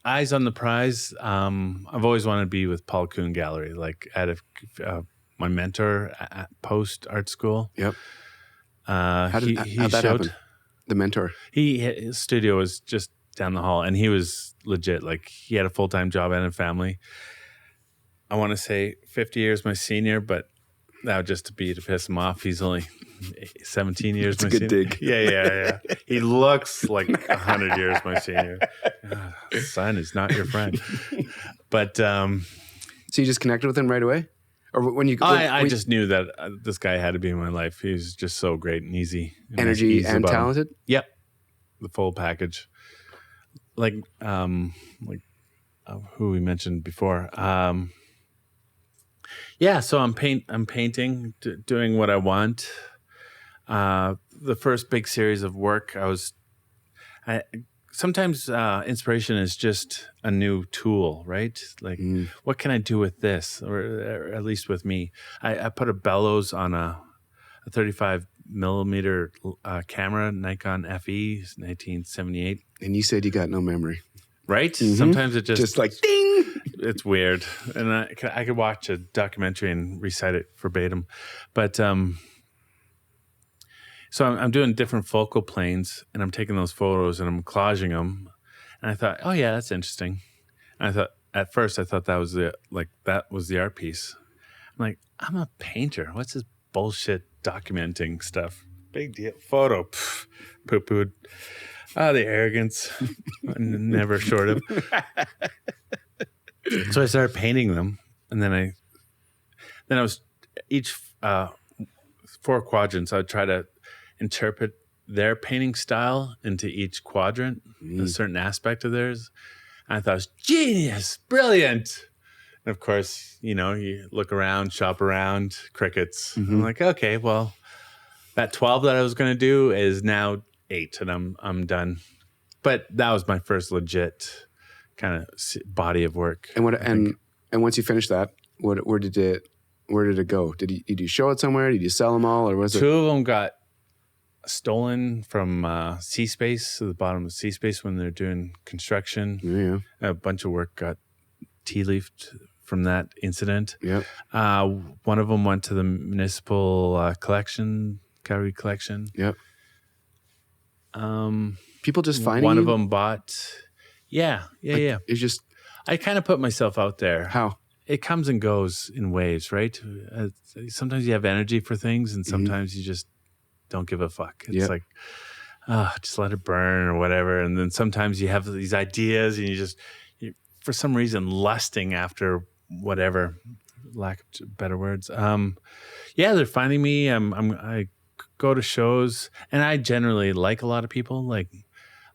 eyes on the prize. I've always wanted to be with Paul Kuhn Gallery, like at my mentor at post art school. Yep. How'd that happen? The mentor. His studio was just down the hall, and he was legit. Like he had a full-time job and a family. I want to say 50 years my senior, but that would just be to piss him off. He's only 17 years my senior. It's a good dig. Yeah. He looks like 100 years my senior. Son is not your friend. But so you just connected with him right away? Or when you, I just knew that this guy had to be in my life. He was just so great and easy, energy and talented. Yep, the full package. Like who we mentioned before. So I'm painting, doing what I want. The first big series of work, sometimes inspiration is just a new tool, right? Like, what can I do with this? Or at least with me. I put a bellows on a 35 millimeter camera, Nikon FE, 1978. And you said you got no memory. Right? Sometimes it just like, ding! It's weird. And I could watch a documentary and recite it verbatim. But so I'm doing different focal planes, and I'm taking those photos and I'm collaging them. And I thought, oh yeah, that's interesting. And at first that was the art piece. I'm like, I'm a painter. What's this bullshit documenting stuff? Big deal. Photo, poo-pooed. The arrogance. Never short of. So I started painting them, and then I was each 4 quadrants. I would try to interpret their painting style into each quadrant, a certain aspect of theirs. And I thought it was genius, brilliant. And of course, you look around, shop around, crickets. I'm like, okay, well, that 12 that I was going to do is now 8, and I'm done. But that was my first legit kind of body of work. And once you finished that, where did it go? Did you show it somewhere? Did you sell them all, or was it? 2 of them got stolen from C-Space, the bottom of C-Space when they're doing construction. Yeah. A bunch of work got tea-leafed from that incident. Yep. One of them went to the municipal collection, Calgary collection. Yep. People just find one of them bought. Yeah. It's just, I kind of put myself out there. How? It comes and goes in waves, right? Sometimes you have energy for things, and sometimes you just don't give a fuck. It's like, just let it burn or whatever. And then sometimes you have these ideas, and you for some reason, lusting after whatever, lack of better words. They're finding me. I go to shows, and I generally like a lot of people. Like,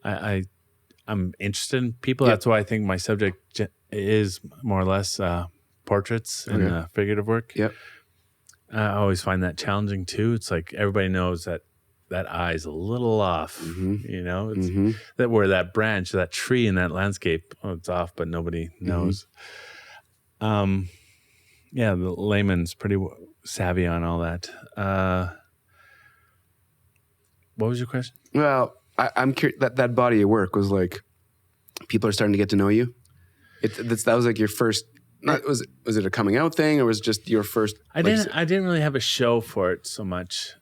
I'm interested in people. That's why I think my subject is more or less portraits and figurative work. Yep. I always find that challenging too. It's like everybody knows that eye is a little off. It's that where that branch, that tree in that landscape, it's off, but nobody knows. The layman's pretty savvy on all that. What was your question? Well, I'm curious that body of work was like, people are starting to get to know you. That was like your first. Was it a coming out thing, or was it just your first? I didn't really have a show for it so much,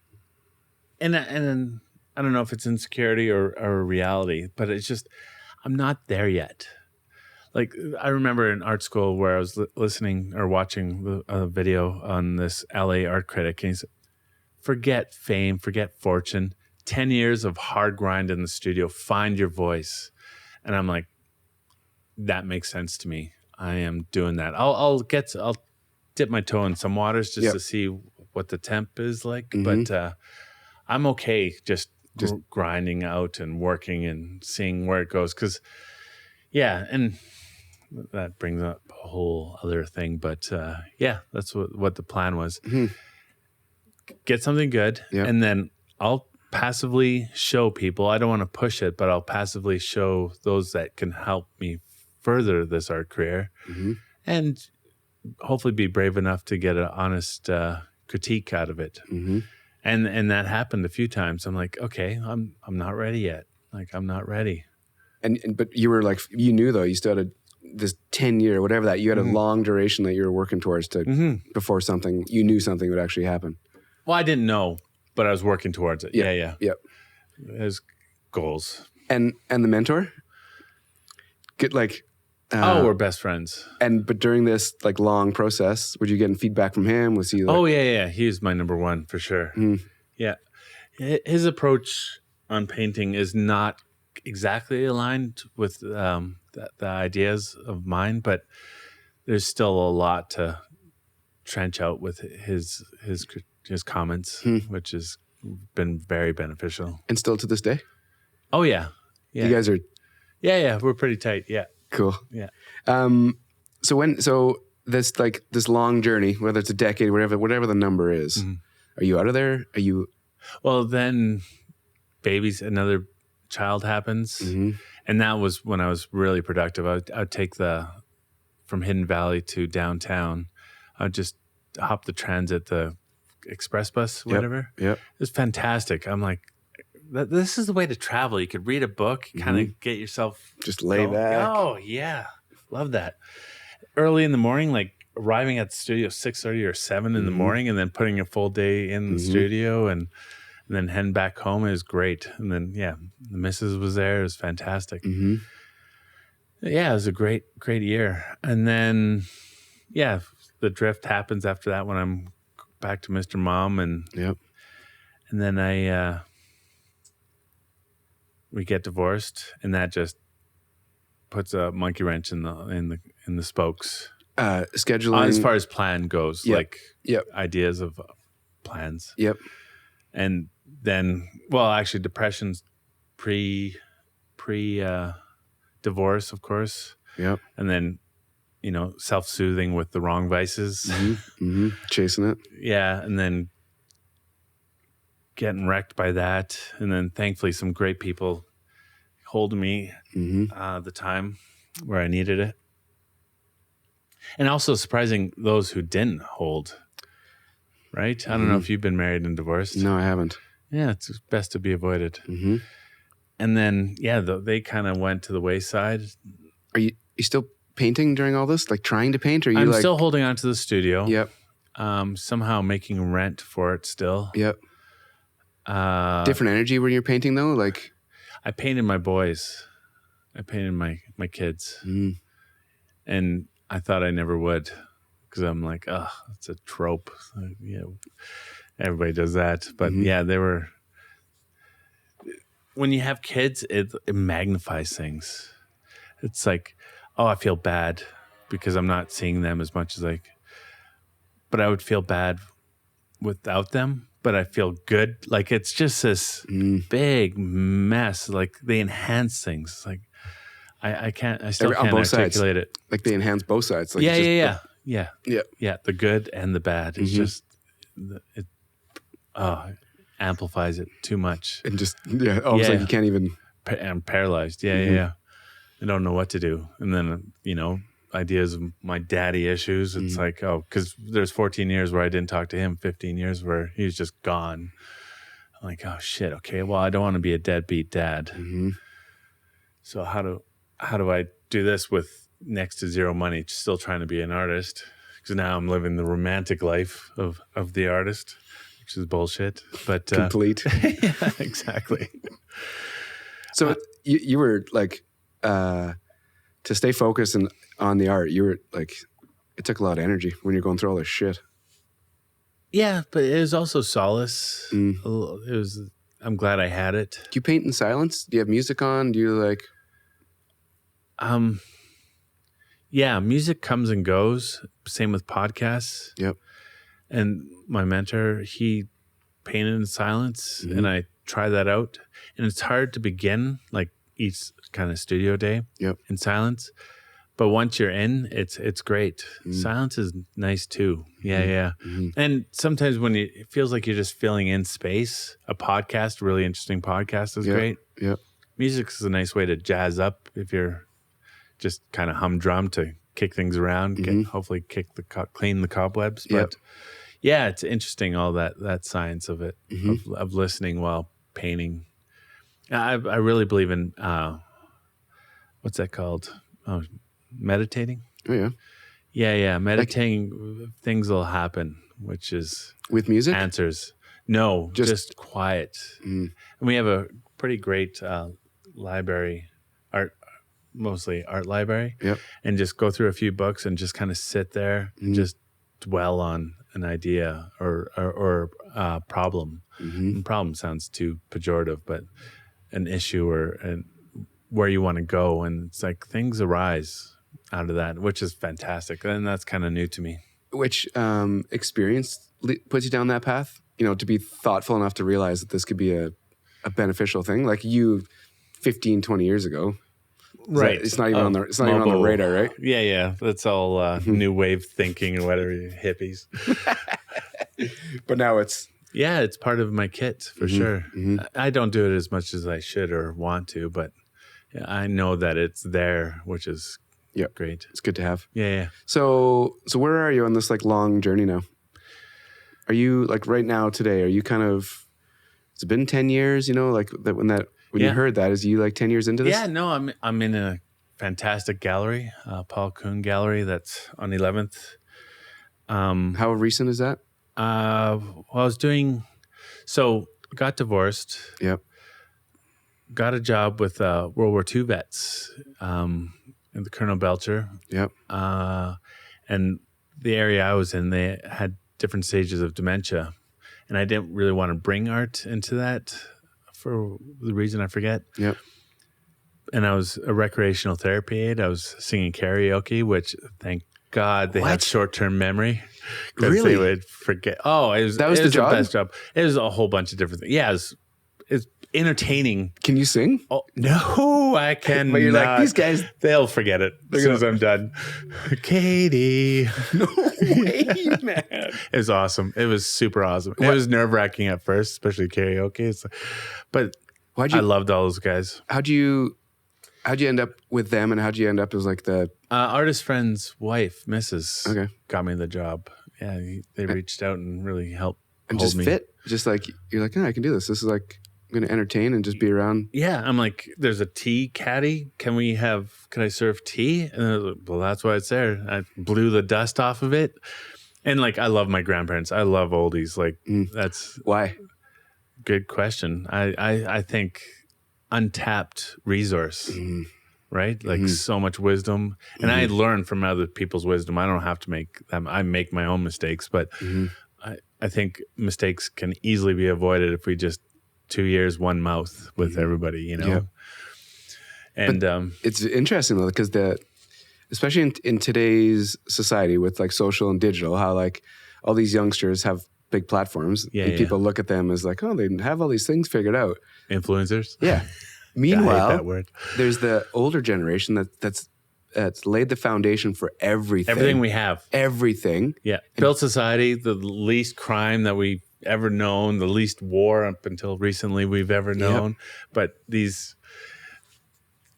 and then I don't know if it's insecurity or reality, but it's just I'm not there yet. Like, I remember in art school where I was listening or watching a video on this LA art critic, and he said, "Forget fame, forget fortune. 10 years of hard grind in the studio. Find your voice." And I'm like, that makes sense to me. I am doing that. I'll dip my toe in some waters just to see what the temp is like. But I'm okay just grinding out and working and seeing where it goes. Because, and that brings up a whole other thing. But that's what the plan was. Get something good, and then I'll passively show people. I don't want to push it, but I'll passively show those that can help me further this art career, and hopefully be brave enough to get an honest critique out of it. And that happened a few times. I'm like, okay, I'm not ready yet. Like, I'm not ready. But you were like, you knew though, you still had this 10-year, whatever that, you had a long duration that you were working towards before you knew something would actually happen. Well, I didn't know, but I was working towards it. Yeah. Yep. As goals. And the mentor? Get like... we're best friends. But during this like long process, were you getting feedback from him? Was he like... yeah. He was my number one for sure. Yeah. His approach on painting is not exactly aligned with the ideas of mine, but there's still a lot to trench out with his comments, which has been very beneficial. And still to this day? Oh, yeah. You guys are... Yeah, we're pretty tight, yeah. Cool. Yeah. So this long journey, whether it's a decade, whatever the number is, are you out of there? Are you... Well, then another child happens. And that was when I was really productive. I'd take from Hidden Valley to downtown. I'd just hop the transit, the express bus, whatever. Yep. It was fantastic. I'm like, this is the way to travel. You could read a book, kind of get yourself just lay back. Oh yeah, love that. Early in the morning, like arriving at the studio 6:30 or 7 in the morning, and then putting a full day in the studio, and then heading back home is great. And then the missus was there. It was fantastic. Yeah, it was a great year. And then the drift happens after that when I'm back to Mr. Mom, and then we get divorced, and that just puts a monkey wrench in the spokes. Scheduling, as far as plan goes, ideas of plans. Yep. And then, actually, depression's pre divorce, of course. Yep. And then, self-soothing with the wrong vices. Chasing it. Yeah. And then getting wrecked by that. And then thankfully some great people holding me the time where I needed it. And also surprising those who didn't hold. Right? I don't know if you've been married and divorced. No, I haven't. Yeah, it's best to be avoided. And then, they kind of went to the wayside. Are you still painting during all this? Like trying to paint? Or are you I'm still holding on to the studio. Yep. Somehow making rent for it still. Yep. Different energy when you're painting though? Like I painted my boys. I painted my kids. And I thought I never would. Because I'm like, oh, it's a trope. Everybody does that. But they were. When you have kids, it magnifies things. It's like, oh, I feel bad because I'm not seeing them as much as but I would feel bad without them, but I feel good. Like it's just this big mess. Like they enhance things. Like I still can't articulate it. Like they enhance both sides. Like Yeah. The good and the bad. It's just it amplifies it too much. And just almost like you can't even. I'm paralyzed. Yeah. I don't know what to do. And then ideas of my daddy issues. It's like because there's 14 years where I didn't talk to him. 15 years where he was just gone. I'm like, oh shit. Okay, well I don't want to be a deadbeat dad. So how do I do this with next to zero money, still trying to be an artist? Because now I'm living the romantic life of the artist, which is bullshit. But complete. Yeah, exactly. So you were like, to stay focused on the art, you were like, it took a lot of energy when you're going through all this shit. Yeah, but it was also solace. It was. I'm glad I had it. Do you paint in silence? Do you have music on? Do you like? Yeah, music comes and goes. Same with podcasts. Yep. And my mentor, he painted in silence, and I try that out. And it's hard to begin like each kind of studio day in silence. But once you're in, it's great. Silence is nice too. Yeah. And sometimes when it feels like you're just filling in space, a podcast, really interesting podcast is great. Yep. Music is a nice way to jazz up if you're just kind of humdrum to kick things around, hopefully clean the cobwebs. But yeah, it's interesting, all that science of it, of listening while painting. I really believe in, what's that called? Oh, meditating. Oh yeah. Yeah. Meditating, things will happen, which is with music answers. No, just quiet. And we have a pretty great library, mostly art library. Yep. And just go through a few books and just kind of sit there and just dwell on an idea or a problem. And problem sounds too pejorative, but an issue or where you want to go. And it's like things arise out of that, which is fantastic. And that's kind of new to me. Which experience puts you down that path? To be thoughtful enough to realize that this could be a beneficial thing, like you 15, 20 years ago. Right. It's not even on the radar, right? Yeah. That's all new wave thinking or whatever, hippies. But now it's part of my kit for sure. I don't do it as much as I should or want to, but I know that it's there, which is great. It's good to have. Yeah. So where are you on this like long journey now? Are you like right now today? Are you kind of? It's been 10 years, like that when you heard that, is you like 10 years into this? Yeah, no, I'm in a fantastic gallery, Paul Kuhn Gallery, that's on 11th. How recent is that? Well, got divorced. Yep. Got a job with World War II vets in the Colonel Belcher. Yep. And the area I was in, they had different stages of dementia. And I didn't really want to bring art into that for the reason I forget. Yep. And I was a recreational therapy aide. I was singing karaoke, which thank God they had short-term memory. Really? They would forget. Oh, that was the job? Best job. It was a whole bunch of different things. Yeah, it's entertaining. Can you sing? Oh no, I can. But you're like, these guys, they'll forget it as soon as I'm done. Katie, no way, man. It was awesome. It was super awesome. It was nerve wracking at first, especially karaoke. But I loved all those guys. How'd you end up with them, and how'd you end up as like the artist friend's wife, Mrs. Okay, got me the job. Yeah, they reached out and really helped. And just fit, just like you're like, I can do this. This is like I'm going to entertain and just be around. Yeah, I'm like, there's a tea caddy. Can I serve tea? And I was like, well, that's why it's there. I blew the dust off of it. And like, I love my grandparents. I love oldies. Like, that's why. Good question. I think untapped resource, right? Like so much wisdom. And I learn from other people's wisdom. I don't have to make them. I make my own mistakes, but I think mistakes can easily be avoided if we just 2 ears, one mouth with everybody, you know? Yeah. And it's interesting though, because especially in today's society with like social and digital, how like all these youngsters have big platforms and people look at them as like, oh, they have all these things figured out. Influencers? Yeah. Meanwhile, I hate that word. There's the older generation that's laid the foundation for everything. Everything we have. Everything. Yeah. Built society, the least crime that we've ever known, the least war up until recently we've ever known. But these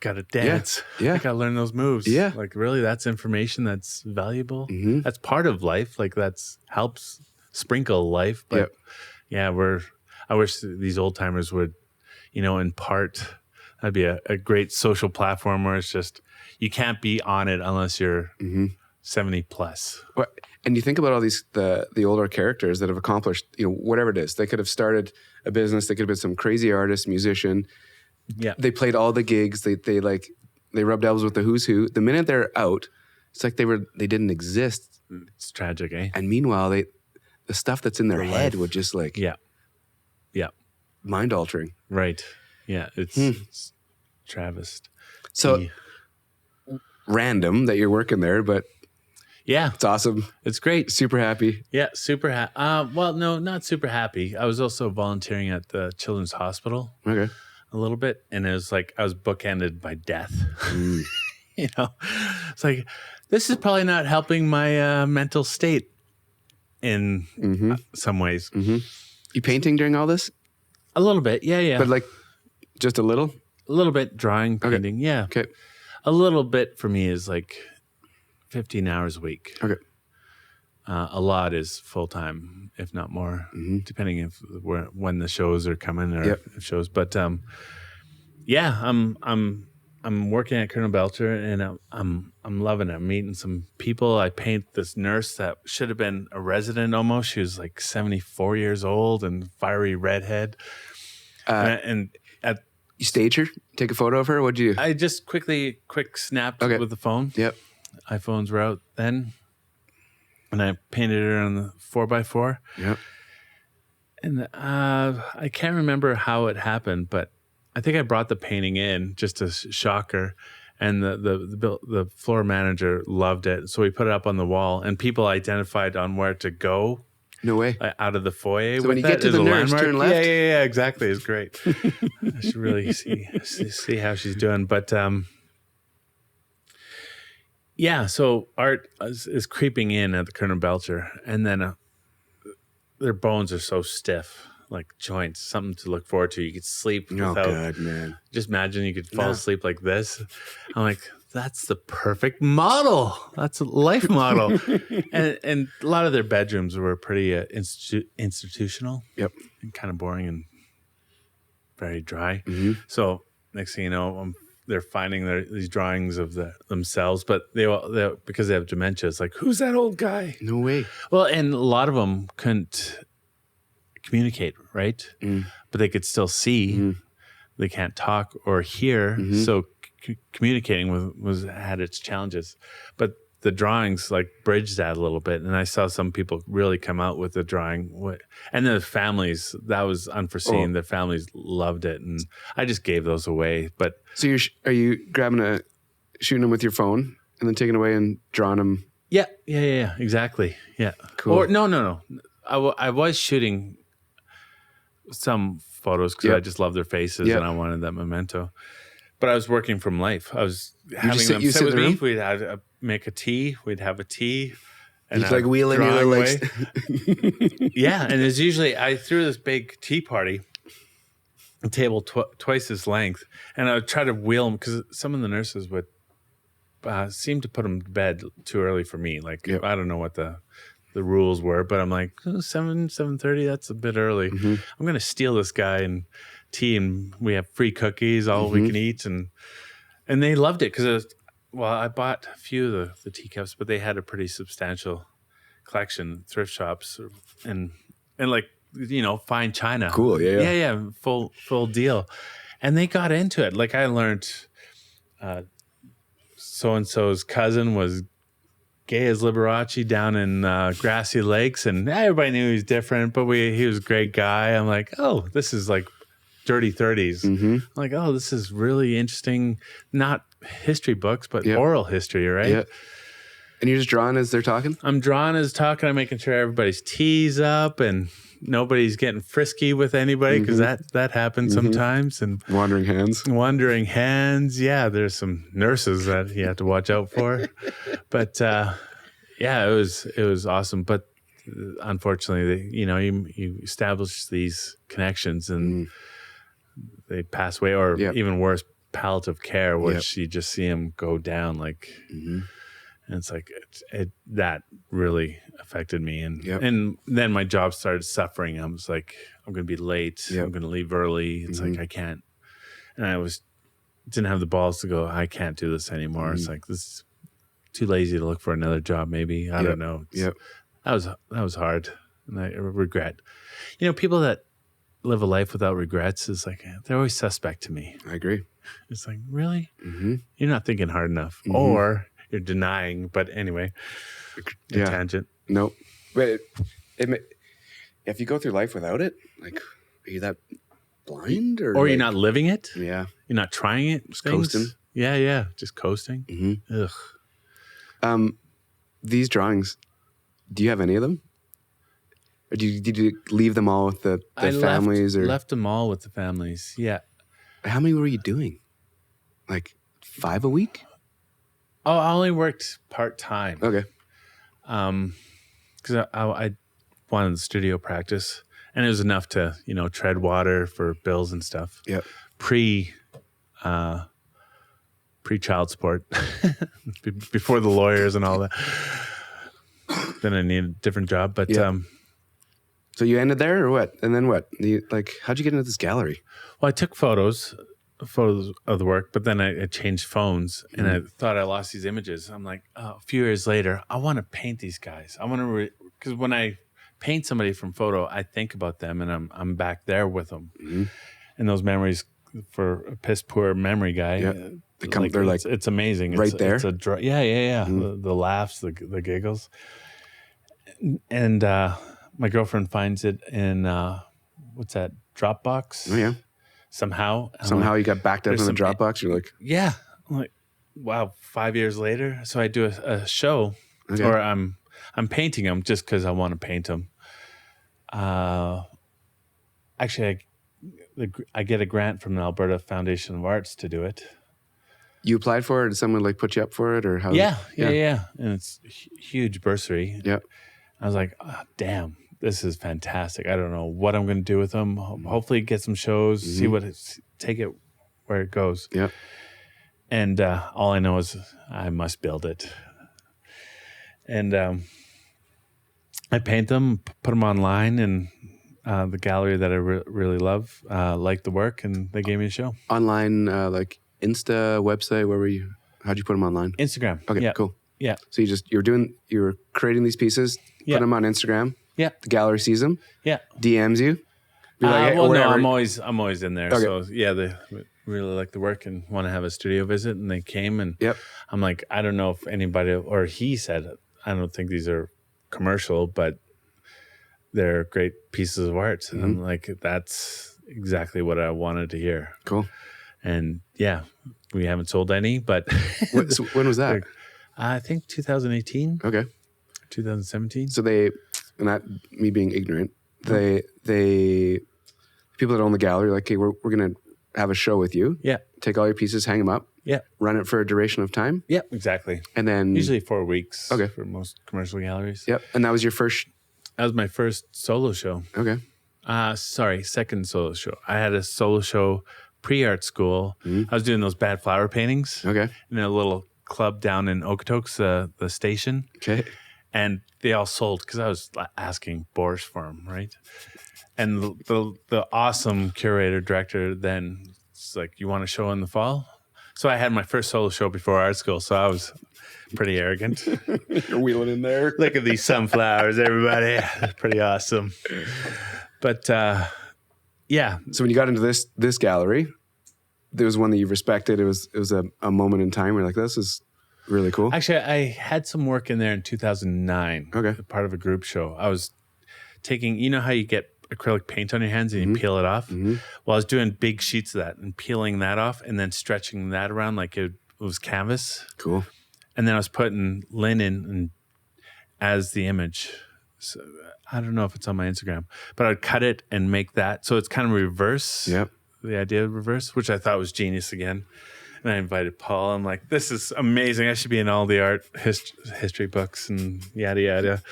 gotta dance. Yeah. I gotta learn those moves. Yeah. Like really, that's information that's valuable. That's part of life. Like that's helps sprinkle life. But I wish these old timers would, impart. That'd be a great social platform where it's just you can't be on it unless you're 70 plus. And you think about all these the older characters that have accomplished, whatever it is. They could have started a business. They could have been some crazy artist, musician. Yeah, they played all the gigs. They rubbed elbows with the who's who. The minute they're out, it's like they didn't exist. It's tragic, eh? And meanwhile, the stuff that's in their head would just like mind altering. Right. Yeah, it's Travis. So random that you're working there, but yeah, it's awesome. It's great. Super happy. Yeah, super happy. Well, no, not super happy. I was also volunteering at the Children's Hospital. Okay. A little bit, and it was like I was bookended by death. It's like this is probably not helping my mental state in some ways. You painting during all this? A little bit, yeah. But like just a little? A little bit drawing, painting, yeah. Okay. A little bit for me is like 15 hours a week. Okay. A lot is full time, if not more, depending when the shows are coming or shows. But I'm working at Colonel Belcher, and I'm loving it. I'm meeting some people. I paint this nurse that should have been a resident almost. She was like 74 years old and fiery redhead. You stage her? Take a photo of her? What'd you do? I just quick snapped with the phone. Yep. iPhones were out then. And I painted her on the 4x4. Yep. And I can't remember how it happened, but I think I brought the painting in just to shock her. And the floor manager loved it. So we put it up on the wall, and people identified on where to go. No way. Out of the foyer. So when you get to the nurse, turn left? Yeah, exactly. It's great. I should really see how she's doing. But so art is creeping in at the Colonel Belcher, and then their bones are so stiff, like joints, something to look forward to. You could sleep without. Oh, God, man. Just imagine you could fall asleep like this. I'm like, that's the perfect model. That's a life model. and a lot of their bedrooms were pretty institutional. Yep. And kind of boring and very dry. So next thing you know, they're finding these drawings of themselves, but they because they have dementia. It's like, who's that old guy? No way. Well, and a lot of them couldn't communicate, right? But they could still see. They can't talk or hear. So communicating had its challenges, but the drawings like bridged that a little bit. And I saw some people really come out with the drawing, and the families, that was unforeseen. The families loved it, and I just gave those away. But so are you shooting them with your phone and then taking away and drawing them? Yeah, exactly. Yeah, cool. Or no. I was shooting some photos because I just love their faces Yep. and I wanted that memento. But I was working from life. I was having just them sit sit with in the me. room? We'd make a tea. We'd have a tea. And Just like wheeling your drawing legs. Yeah, and it's usually I threw this big tea party, a table twice this length, and I would try to wheel them because some of the nurses would seem to put them to bed too early for me. Like I don't know what the rules were, but I'm like 7:30. That's a bit early. Mm-hmm. I'm gonna steal this guy and tea, and we have free cookies, all we can eat, and they loved it because I bought a few of the teacups, but they had a pretty substantial collection, thrift shops, and like fine china. Cool, yeah, full deal, and they got into it. Like I learned, so and so's cousin was gay as Liberace down in Grassy Lakes, and everybody knew he was different, but he was a great guy. I'm like, oh, this is like dirty 30s. Mm-hmm. I'm like, oh, this is really interesting. Not history books, but oral history, right? Yeah. And you're just drawing as they're talking? I'm drawing as talking. I'm making sure everybody's tees up and nobody's getting frisky with anybody because that happens sometimes. And Wandering hands. Yeah, there's some nurses that you have to watch out for. But yeah, it was awesome. But unfortunately, you establish these connections and they pass away, or even worse, palliative care, which you just see them go down like. And it's like that really affected me, and then my job started suffering. I was like, I'm going to be late. I'm going to leave early. It's like I can't, and I didn't have the balls to go. I can't do this anymore. It's like this is too lazy to look for another job. Maybe I don't know. That was hard, and I regret. People that live a life without regrets is like they're always suspect to me. I agree. It's like really, you're not thinking hard enough, or you're denying, but anyway, tangent. Nope. But if you go through life without it, like, are you that blind, or you're not living it? Yeah, you're not trying it. Just coasting. Yeah, just coasting. Ugh. These drawings, do you have any of them? Or did you leave them all with the families? Left them all with the families. Yeah. How many were you doing? Like 5 a week? Oh, I only worked part-time. Okay. Because I wanted the studio practice, and it was enough to, tread water for bills and stuff. Yep. Pre-child support, before the lawyers and all that. Then I needed a different job, but so you ended there, or what? And then what? How'd you get into this gallery? Well, I took photos of the work, but then I changed phones, and I thought I lost these images. I'm like, a few years later, I want to paint these guys. I want to, because when I paint somebody from photo, I think about them, and I'm back there with them. And those memories, for a piss poor memory guy, they're like it's amazing. Right there. It's the laughs, the giggles, and my girlfriend finds it in what's that, Dropbox? Oh yeah. Somehow you got backed up in the Dropbox. You're like, yeah. I'm like, wow. 5 years later, so I do a show, or I'm painting them just because I want to paint them. Actually, I get a grant from the Alberta Foundation of Arts to do it. You applied for it? Did someone put you up for it, or how? Yeah. And it's huge bursary. Yeah. I was like, oh, damn. This is fantastic. I don't know what I'm going to do with them. Hopefully get some shows, see take it where it goes. Yeah. And all I know is I must build it. And I paint them, put them online, and the gallery that I really love liked the work, and they gave me a show. Online, like Insta, website, where were you? How'd you put them online? Instagram. Okay, cool. Yeah. So you were creating these pieces, put them on Instagram. Yeah. The gallery sees them. Yeah. DMs you. No, I'm always in there. Okay. So yeah, they really like the work and want to have a studio visit, and they came, and I'm like, I don't know if anybody, or he said, I don't think these are commercial, but they're great pieces of art. And I'm like, that's exactly what I wanted to hear. Cool. And yeah, we haven't sold any, but so when was that? I think 2018. Okay. 2017. So they, not me being ignorant, they People that own the gallery, like, okay, we're going to have a show with you. Yeah. Take all your pieces, hang them up. Yeah. Run it for a duration of time. Yeah, exactly. And then usually 4 weeks. Okay. For most commercial galleries. Yep. And that was your first. That was my first solo show. Okay. Second solo show. I had a solo show pre-art school. I was doing those bad flower paintings. Okay. In a little club down in Okotoks, the station. Okay. And they all sold because I was asking borscht for them, right? And the awesome curator director then was like, "You want a show in the fall?" So I had my first solo show before art school, so I was pretty arrogant. You're wheeling in there. Look at these sunflowers, everybody. Pretty awesome. But yeah. So when you got into this gallery, there was one that you respected. It was a moment in time where you're like, this is really cool. Actually, I had some work in there in 2009. Okay. Part of a group show. I was taking, you know how you get acrylic paint on your hands and you peel it off? Well, I was doing big sheets of that and peeling that off and then stretching that around like it was canvas. Cool. And then I was putting linen as the image. So I don't know if it's on my Instagram, but I'd cut it and make that. So it's kind of reverse. Yep. The idea of reverse, which I thought was genius again. And I invited Paul. I'm like, this is amazing. I should be in all the art history books and yada, yada.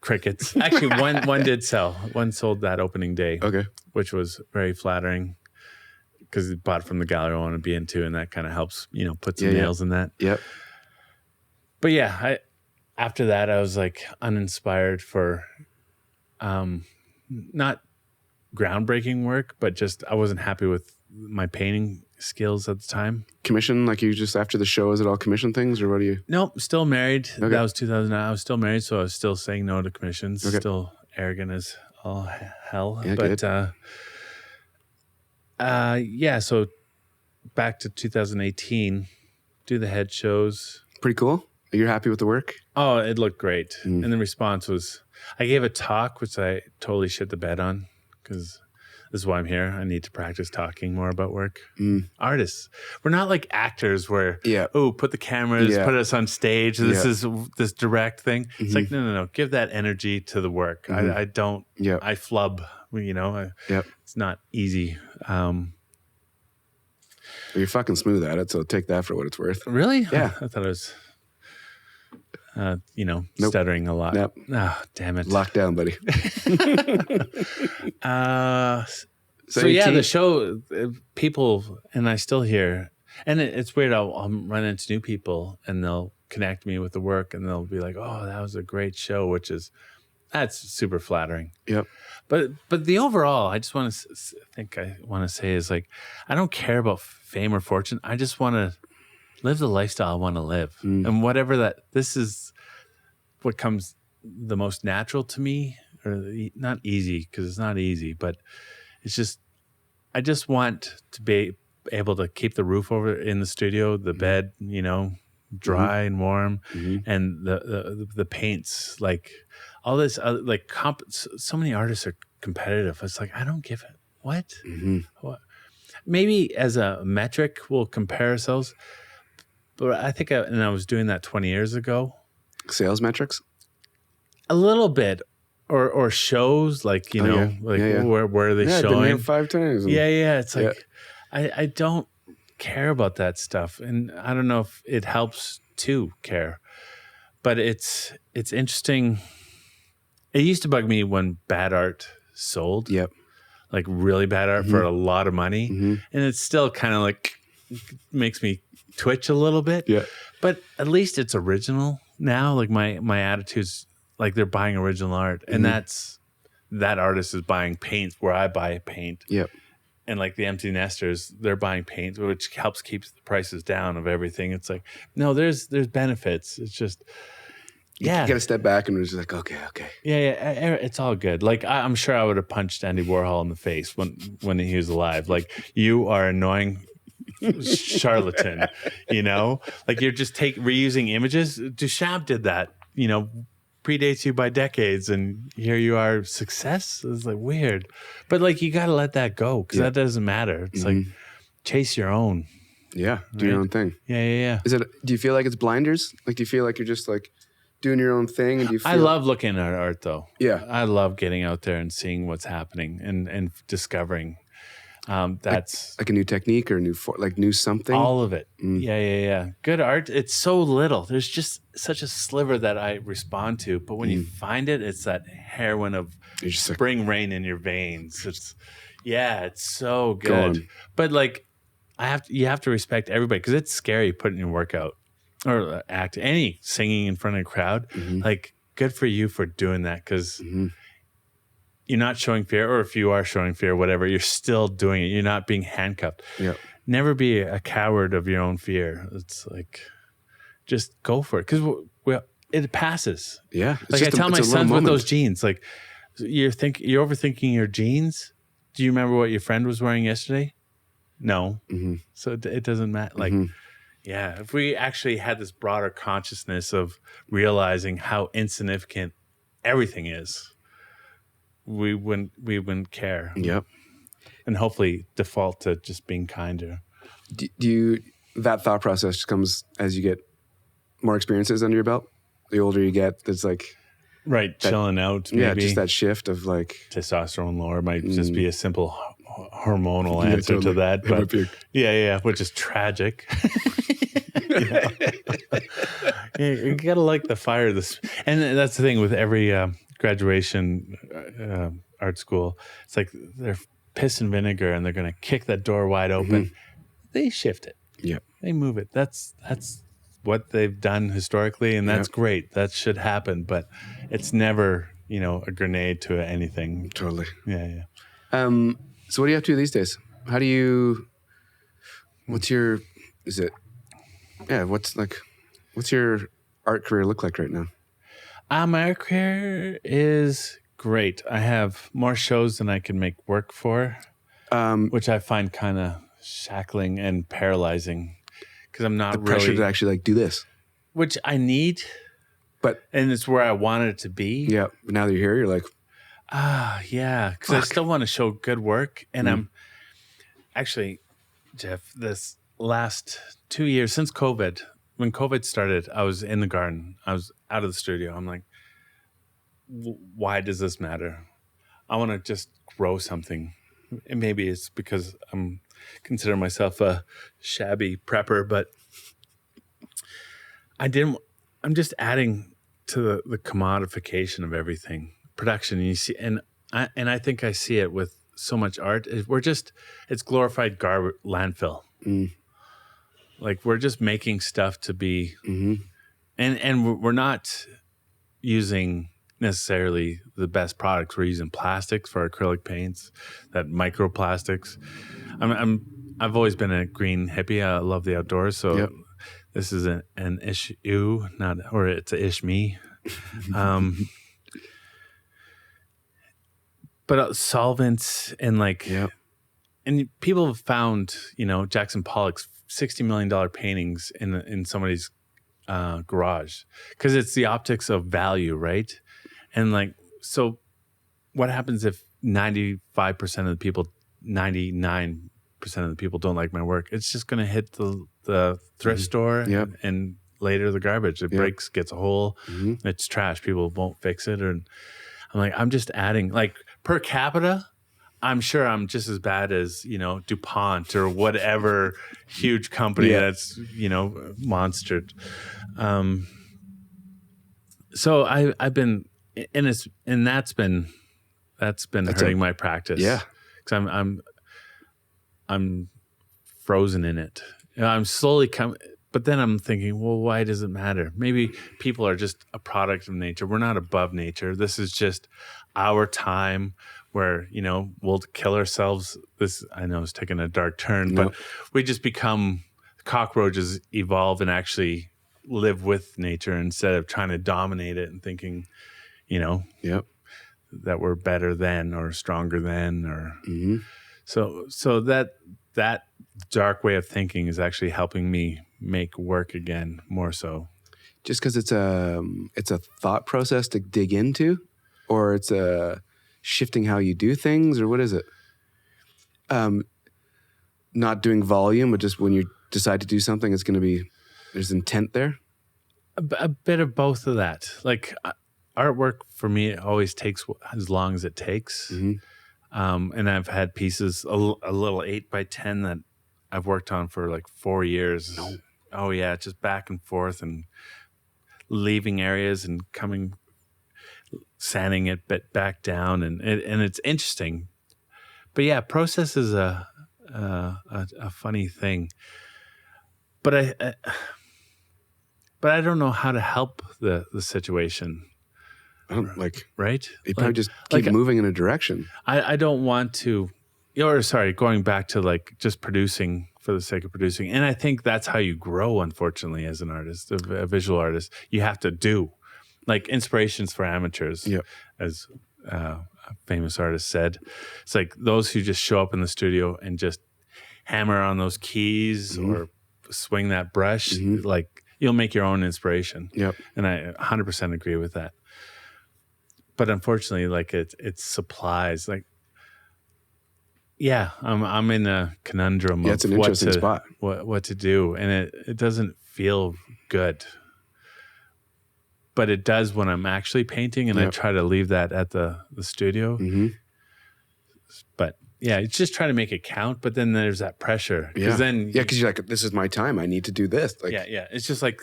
Crickets. Actually, one did sell. One sold that opening day. Okay. Which was very flattering because it bought from the gallery I want to be into, and that kind of helps, put some nails in that. Yep. But yeah, after that, I was like uninspired for not groundbreaking work, but just I wasn't happy with my painting skills at the time. Commission, like you just after the show, is it all commission things or what do you? Nope, still married. Okay. That was 2009. I was still married, so I was still saying no to commissions. Okay. Still arrogant as all hell. Yeah, but good. yeah, so back to 2018, do the head shows. Pretty cool. You're happy with the work? Oh, it looked great. And the response was, I gave a talk, which I totally shit the bed on because this is why I'm here. I need to practice talking more about work. Artists. We're not like actors where, put the cameras, put us on stage. This is this direct thing. It's like, no. Give that energy to the work. I don't, I flub, it's not easy. You're fucking smooth at it, so take that for what it's worth. Really? Yeah. I thought it was, stuttering a lot. Nope. Oh, damn it. Locked down, buddy. So yeah, the show, people, and I still hear, and it's weird, I'll run into new people and they'll connect me with the work and they'll be like, oh, that was a great show, that's super flattering. Yep. But the overall, I just want to say is like, I don't care about fame or fortune. I just want to live the lifestyle I want to live. And whatever this is what comes the most natural to me, or not easy, because it's not easy, but it's just, I just want to be able to keep the roof over in the studio, the bed, dry and warm, and the paints, like all this, so many artists are competitive. It's like, I don't give it. What? What? Maybe as a metric, we'll compare ourselves. But I think, I was doing that 20 years ago. Sales metrics? A little bit. Or shows, like, where are they showing? Been here 5 times. Yeah. It's like, I don't care about that stuff. And I don't know if it helps to care. But it's interesting. It used to bug me when bad art sold. Yep. Like really bad art for a lot of money. And it's still kind of like makes me twitch a little bit. Yeah. But at least it's original now. Like my attitude's like they're buying original art. And that artist is buying paint where I buy paint. Yep. And like the empty nesters, they're buying paint, which helps keep the prices down of everything. It's like, no, there's benefits. It's just, You got to step back and just like, okay. Yeah, it's all good. Like I'm sure I would have punched Andy Warhol in the face when he was alive. Like, you are annoying charlatan, Like you're just reusing images. Duchamp did that, predates you by decades, and here you are, success. It's like weird, but like you got to let that go because that doesn't matter. It's like chase your own. Yeah, do your own thing. Yeah. Do you feel like it's blinders? Like, do you feel like you're just like doing your own thing? And do you feel... I love looking at art, though. Yeah. I love getting out there and seeing what's happening and discovering. That's like a new technique or new something. All of it. Yeah. Good art. It's so little. There's just such a sliver that I respond to, but when you find it, it's that heroin of spring rain in your veins. It's so good. But like, you have to respect everybody because it's scary putting your work out or singing in front of a crowd. Like, good for you for doing that because. You're not showing fear, or if you are showing fear, whatever, you're still doing it. You're not being handcuffed. Yep. Never be a coward of your own fear. It's like, just go for it. Because it passes. Yeah. Like I tell my sons with those jeans, like, you're overthinking your jeans. Do you remember what your friend was wearing yesterday? No. So it doesn't matter. Like, yeah, if we actually had this broader consciousness of realizing how insignificant everything is, we wouldn't care. Yep. And hopefully default to just being kinder. Do you, that thought process just comes as you get more experiences under your belt? The older you get, it's like... Right, chilling out, maybe. Yeah, just that shift of like... Testosterone lower might just be a simple hormonal answer to that. But which is tragic. You gotta like the fire. And that's the thing with every... graduation art school, it's like they're piss and vinegar and they're going to kick that door wide open. They shift it. Yeah. They move it. That's what they've done historically, and that's great. That should happen, but it's never, a grenade to anything. Totally. Yeah. So what do you have to do these days? How do you, what's your art career look like right now? My art career is great. I have more shows than I can make work for, which I find kind of shackling and paralyzing because I'm not the pressure to actually like do this, which I need, and it's where I wanted it to be. Yeah. But now that you're here, you're like, yeah, because I still want to show good work, and I'm actually, Jeff, this last 2 years since COVID. When COVID started, I was in the garden. I was out of the studio. I'm like, why does this matter? I want to just grow something. And maybe it's because I'm consider myself a shabby prepper, but I'm just adding to the commodification of everything. Production, and you see, and I think I see it with so much art. It's glorified landfill. Like we're just making stuff to be, and we're not using necessarily the best products. We're using plastics for acrylic paints, that microplastics. I've always been a green hippie. I love the outdoors, so this is an issue, or it's a ish me. But solvents and and people have found, Jackson Pollock's $60 million paintings in somebody's garage because it's the optics of value, right? And so what happens if 95% of the people, 99% of the people don't like my work? It's just going to hit the thrift store and later the garbage. It breaks, gets a hole. It's trash. People won't fix it. And I'm like, I'm just adding, per capita, I'm sure I'm just as bad as, DuPont or whatever huge company that's, monstered. So I've been, and that's been hurting my practice. Yeah. Cause I'm frozen in it. I'm slowly coming, but then I'm thinking, well, why does it matter? Maybe people are just a product of nature. We're not above nature. This is just our time where, we'll kill ourselves. This, I know, is taking a dark turn, but we just become cockroaches, evolve and actually live with nature instead of trying to dominate it and thinking, that we're better than or stronger than or so that dark way of thinking is actually helping me make work again more so. Just because it's a thought process to dig into, or it's a shifting how you do things, or what is it? Not doing volume, but just when you decide to do something, it's going to be, there's intent there. A bit of both of that. Like artwork for me always takes as long as it takes. And I've had pieces, a little 8x10 that I've worked on for like 4 years. No. Oh yeah, just back and forth and leaving areas and sanding it back down, and it's interesting. But yeah, process is a funny thing. But I don't know how to help the situation. I don't like. Right? You probably just keep moving in a direction. I don't want to, or sorry, going back to like just producing for the sake of producing. And I think that's how you grow, unfortunately, as an artist, a visual artist. You have to do. Like inspirations for amateurs, as a famous artist said. It's like those who just show up in the studio and just hammer on those keys or swing that brush, like you'll make your own inspiration. Yep. And I 100% agree with that. But unfortunately, like it supplies. Like, yeah, I'm in a conundrum of it's an interesting spot. What to do, and it doesn't feel good. But it does when I'm actually painting, and I try to leave that at the studio. But yeah, it's just trying to make it count. But then there's that pressure. Because because you're like, this is my time. I need to do this. Like, yeah. It's just like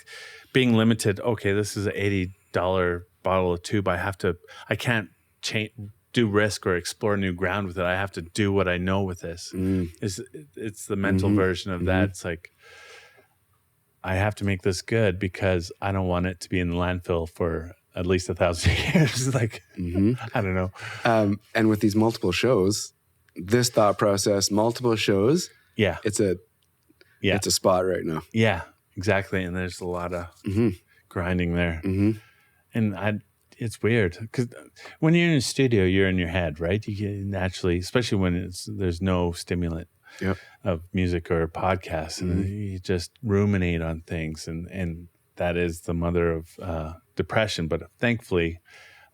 being limited. Okay, this is an $80 bottle of tube. I can't do risk or explore new ground with it. I have to do what I know with this. It's the mental version of that. It's like, I have to make this good because I don't want it to be in the landfill for at least 1,000 years. Like, I don't know. And with these multiple shows, this thought process, multiple shows, it's a spot right now. Yeah, exactly. And there's a lot of grinding there. And it's weird because when you're in a studio, you're in your head, right? You get naturally, especially when there's no stimulant. Of music or podcasts, and you just ruminate on things, and that is the mother of depression. But thankfully,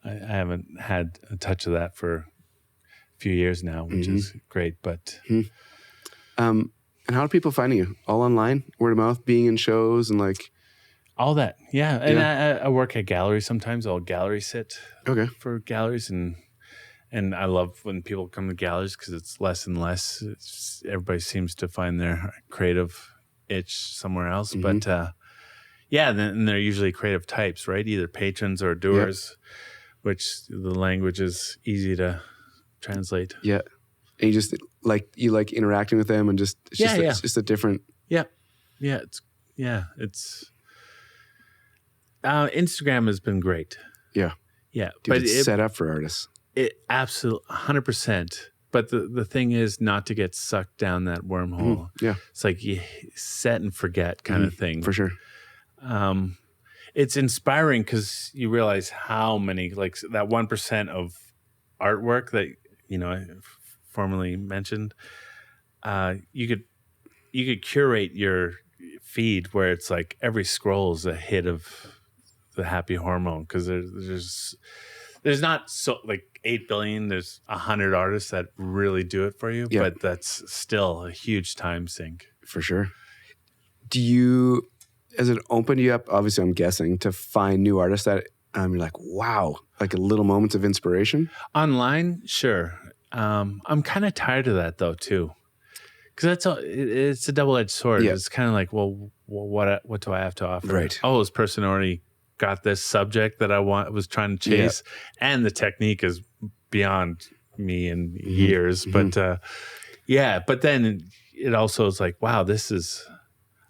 I haven't had a touch of that for a few years now, which is great. But and how do people find you? All online, word of mouth, being in shows, and like all that. Yeah, and I work at galleries sometimes. I'll gallery sit for galleries, and I love when people come to galleries because it's less and less. Everybody seems to find their creative itch somewhere else. But then they're usually creative types, right? Either patrons or doers, which the language is easy to translate. Yeah. And you like interacting with them and it's just a different. It's Instagram has been great. Yeah. Yeah. Dude, it's set up for artists. It absolutely 100%. But the thing is not to get sucked down that wormhole. It's like you set and forget kind of thing. For sure. It's inspiring because you realize how many, like that 1% of artwork that, I formerly mentioned, you could curate your feed where it's like every scroll is a hit of the happy hormone because there's not so like 8 billion. There's 100 artists that really do it for you, but that's still a huge time sink. For sure. Has it opened you up, obviously I'm guessing, to find new artists that you're like, wow, like a little moments of inspiration? Online, sure. I'm kind of tired of that though too. Because it's a double-edged sword. Yeah. It's kind of like, well, what do I have to offer? Right. Oh, this person already got this subject that I was trying to chase, and the technique is beyond me in years. But but then it also is like, wow,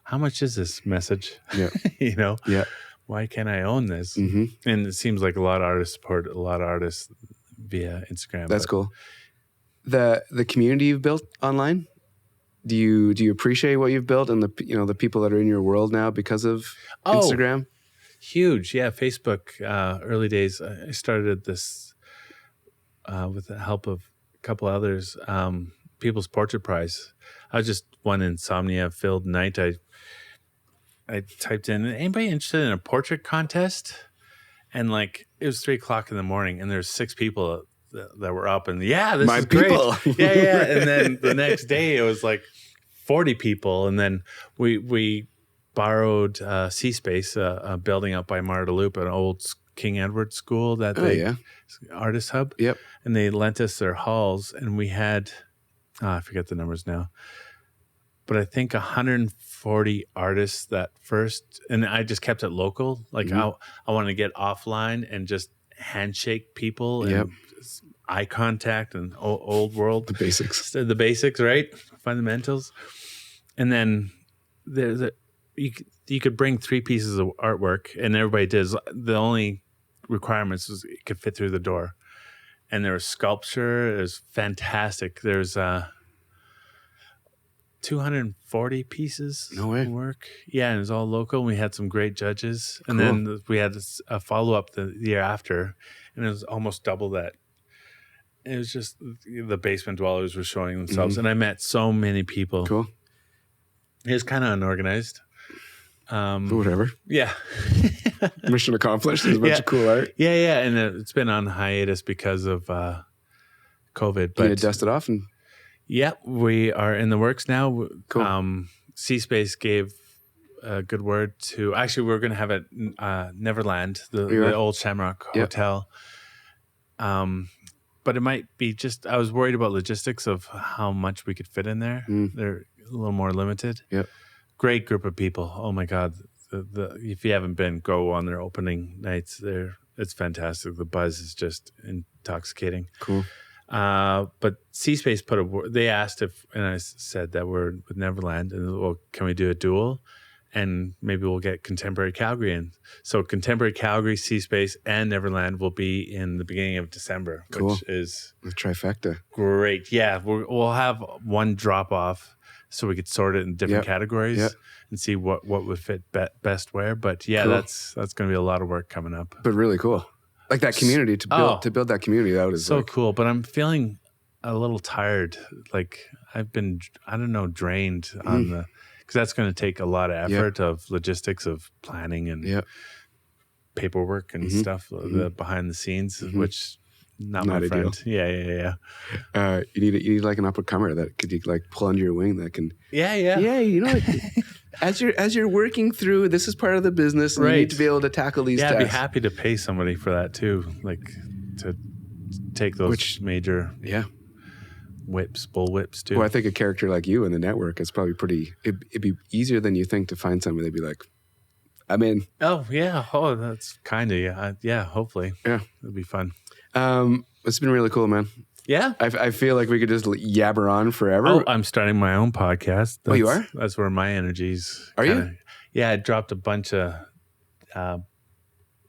how much is this message? Yeah. Why can't I own this? And it seems like a lot of artists support a lot of artists via Instagram. That's cool. The community you've built online. Do you appreciate what you've built and the people that are in your world now because of Instagram? Huge. Yeah. Facebook, early days, I started this with the help of a couple others, People's Portrait Prize. I was just one insomnia-filled night. I typed in, anybody interested in a portrait contest? And like, it was 3:00 in the morning and there's 6 people that were up and this My is people. Great. Yeah. And then the next day it was like 40 people. And then we borrowed C Space, a building up by Marda Loop, an old King Edward school that artist hub. Yep. And they lent us their halls, and we had, I forget the numbers now, but I think 140 artists that first, and I just kept it local. Like I wanted to get offline and just handshake people and eye contact and old world. The basics. The basics, right? Fundamentals. And then you could bring 3 pieces of artwork, and everybody did. The only requirements was it could fit through the door. And there was sculpture. It was fantastic. There's 240 pieces No way. of work. Yeah, and it was all local. We had some great judges. And then we had a follow-up the year after, and it was almost double that. It was just the basement dwellers were showing themselves, and I met so many people. Cool. It was kind of unorganized. But whatever. Yeah. Mission accomplished. There's a bunch of cool art. Yeah. And it's been on hiatus because of COVID. But You need to dust it off and... Yeah, we are in the works now. Cool. C-Space gave a good word to... Actually, we're going to have it Neverland, the old Shamrock Hotel. But it might be just... I was worried about logistics of how much we could fit in there. They're a little more limited. Yep. Great group of people. Oh, my God. If you haven't been, go on their opening nights. It's fantastic. The buzz is just intoxicating. Cool. But C-Space they asked if, and I said that we're with Neverland, and well, can we do a duel? And maybe we'll get Contemporary Calgary in. So Contemporary Calgary, C-Space, and Neverland will be in the beginning of December, which is the trifecta. Great. Yeah, we'll have one drop off, so we could sort it in different categories and see what would fit best where. But yeah, that's going to be a lot of work coming up. But really cool. Like that community to build that community out is so cool. But I'm feeling a little tired. Like I've been, I don't know, drained on because that's going to take a lot of effort of logistics of planning and paperwork and stuff, the behind the scenes, which not my ideal. friend. Yeah. You need like an up and comer that could like pull under your wing that can. Yeah. You know. As you're working through, this is part of the business, and you need to be able to tackle these tasks. I'd be happy to pay somebody for that too, like to take those major bull whips too. Well, I think a character like you in the network is probably it'd be easier than you think to find somebody that'd be like, I'm in. Oh, yeah. Oh, that's kind of, yeah, hopefully. Yeah. It'll be fun. It's been really cool, man. Yeah. I feel like we could just yabber on forever. Oh, I'm starting my own podcast. You are? That's where my energy's. Are you? Yeah, I dropped a bunch of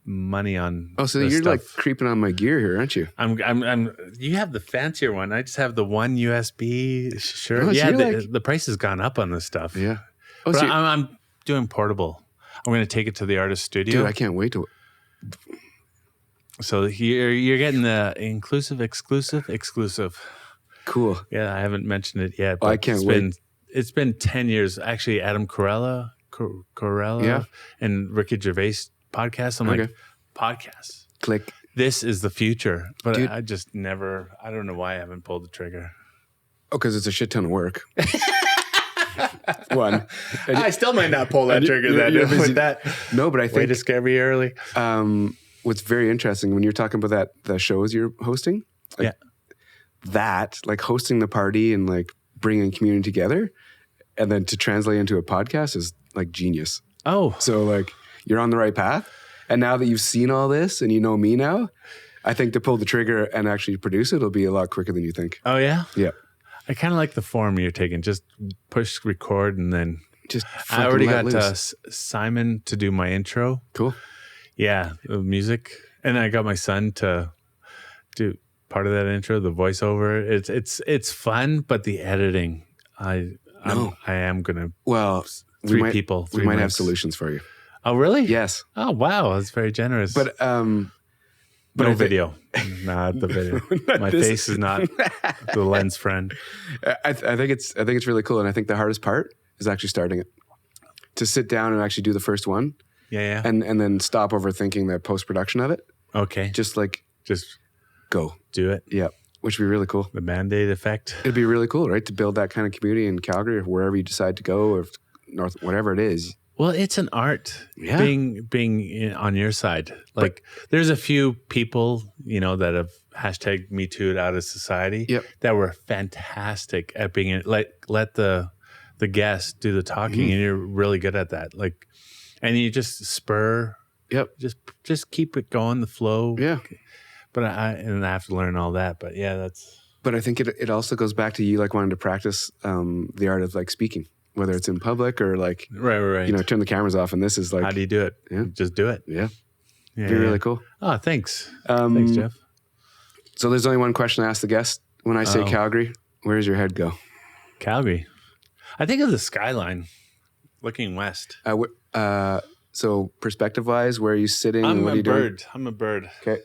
money on. Oh, so you're stuff. like creeping on my gear here, aren't you? I'm. You have the fancier one. I just have the one USB. Sure. Oh, yeah, so the price has gone up on this stuff. Yeah. Oh, but I'm doing portable. I'm going to take it to the artist studio. Dude, I can't wait to. So you're getting the exclusive. Cool. Yeah, I haven't mentioned it yet. But I can't wait. It's been 10 years. Actually, Adam Corella, and Ricky Gervais podcast. I'm like, podcasts. Click. This is the future. But dude, I just never, I don't know why I haven't pulled the trigger. Oh, because it's a shit ton of work. One. I still might not pull that trigger with that. No, but I think. Way to scare me early. What's very interesting when you're talking about the shows you're hosting, like hosting the party and like bringing community together, and then to translate into a podcast is like genius. Oh, so like you're on the right path, and now that you've seen all this and you know me now, I think to pull the trigger and actually produce it will be a lot quicker than you think. Oh yeah, yeah. I kind of like the form you're taking. Just push record and then just. I already got Simon to do my intro. Cool. Yeah, the music, and I got my son to do part of that intro, the voiceover. It's fun, but the editing, I am gonna. Well, we might have solutions for you. Oh, really? Yes. Oh, wow, that's very generous. But no video, not the video. My face is not the lens friend. I think it's really cool, and I think the hardest part is actually starting it. To sit down and actually do the first one. Yeah. And then stop overthinking the post-production of it. Okay. Just go. Do it. Yeah. Which would be really cool. The Band-Aid effect. It'd be really cool, right? To build that kind of community in Calgary or wherever you decide to go or whatever it is. Well, it's an art Yeah. being on your side. Like there's a few people, that have hashtag Me Too out of society that were fantastic at being let the guest do the talking, and you're really good at that. Like, and you just spur, just keep it going, the flow. Yeah. But I have to learn all that. But yeah, that's. But I think it also goes back to you like wanting to practice the art of like speaking, whether it's in public or like right. Turn the cameras off, and this is like how do you do it? Yeah. Just do it. Yeah. Be really cool. Oh, thanks. Thanks, Jeff. So there's only one question I ask the guest. When I say Calgary, where does your head go? Calgary. I think of the skyline looking west. So perspective-wise, where are you sitting? I'm a bird. Okay.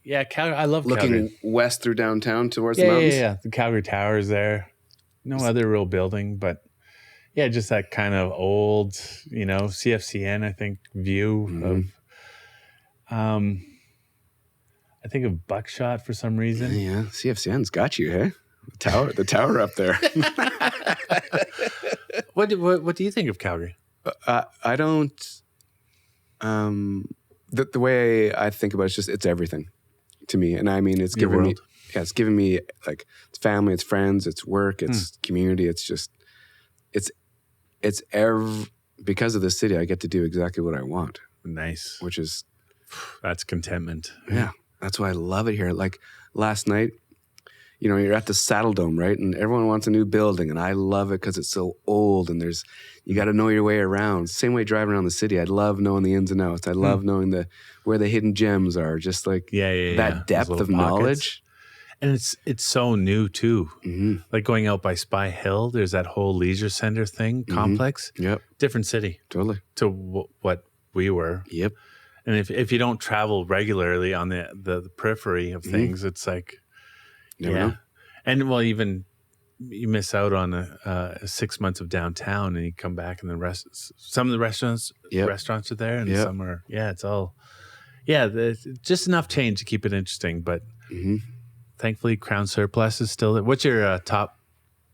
Yeah, Calgary. I love looking Calgary. west through downtown towards the mountains? Yeah. The Calgary Tower is there. No other real building, but yeah, just that kind of old, CFCN, I think, view of, I think of Buckshot for some reason. Yeah, CFCN's got you, hey? The tower up there. What do you think of Calgary? I don't. The way I think about it's everything to me, and I mean it's given me. Yeah, it's given me like it's family, it's friends, it's work, it's community. It's just because of this city, I get to do exactly what I want. Nice, which is that's contentment. Yeah, that's why I love it here. Like last night, you're at the Saddle Dome, right? And everyone wants a new building, and I love it because it's so old, and you got to know your way around. Same way driving around the city, I love knowing the ins and outs. I love knowing where the hidden gems are. Just like that depth of knowledge. And it's so new too. Mm-hmm. Like going out by Spy Hill, there's that whole leisure center thing complex. Yep, different city, totally to what we were. Yep. And if you don't travel regularly on the periphery of things, it's like, Never know. And well, even you miss out on 6 months of downtown, and you come back, and some of the restaurants are there, and some are it's all just enough change to keep it interesting, but. Mm-hmm. Thankfully, Crown Surplus is still there. What's your top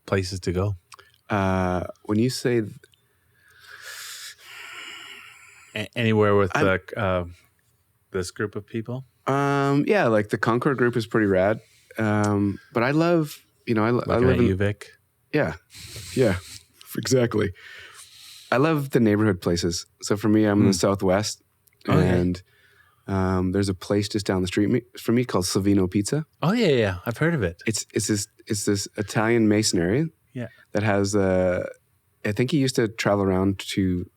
places to go? When you say anywhere with this group of people, like the Concord group is pretty rad. But I love, I live in Vic. Yeah, exactly. I love the neighborhood places. So for me, I'm in the Southwest, and. There's a place just down the street from me called Savino Pizza. Oh yeah, I've heard of it. It's this Italian masonry. Yeah, that has I think he used to travel around to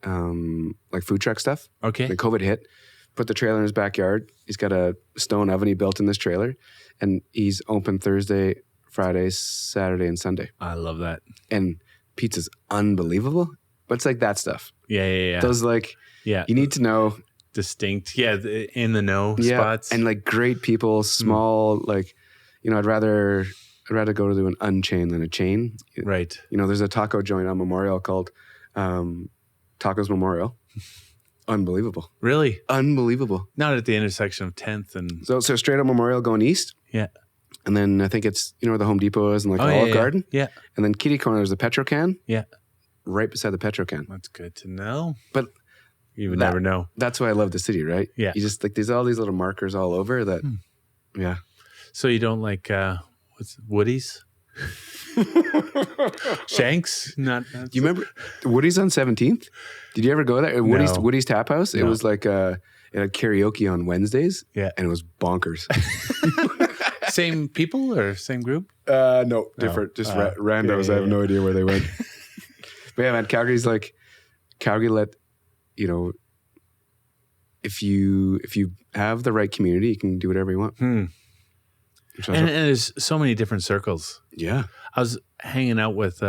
like food truck stuff. Okay, when COVID hit, put the trailer in his backyard. He's got a stone oven he built in this trailer, and he's open Thursday, Friday, Saturday, and Sunday. I love that. And pizza's unbelievable, but it's like that stuff. Yeah. Those you need to know. Distinct, in the know spots, and like great people, small, like, I'd rather go to an unchain than a chain. Right. There's a taco joint on Memorial called Tacos Memorial. Unbelievable. Really? Unbelievable. Not at the intersection of 10th and... So straight up Memorial going east. Yeah. And then I think it's, where the Home Depot is and like Olive Garden. Yeah. And then kitty corner, there's the Petrocan. Yeah. Right beside the Petrocan. That's good to know. But... You would never know. That's why I love the city, right? Yeah. You just there's all these little markers all over that. Yeah. So you don't like Woody's? Shanks? Not. Do you remember Woody's on 17th? Did you ever go there? Woody's Tap House. No. It was like it had karaoke on Wednesdays. Yeah. And it was bonkers. Same people or same group? No, different. Just randos. I have no idea where they went. But yeah, man, Calgary let. If you have the right community, you can do whatever you want. And there's so many different circles. Yeah. I was hanging out with,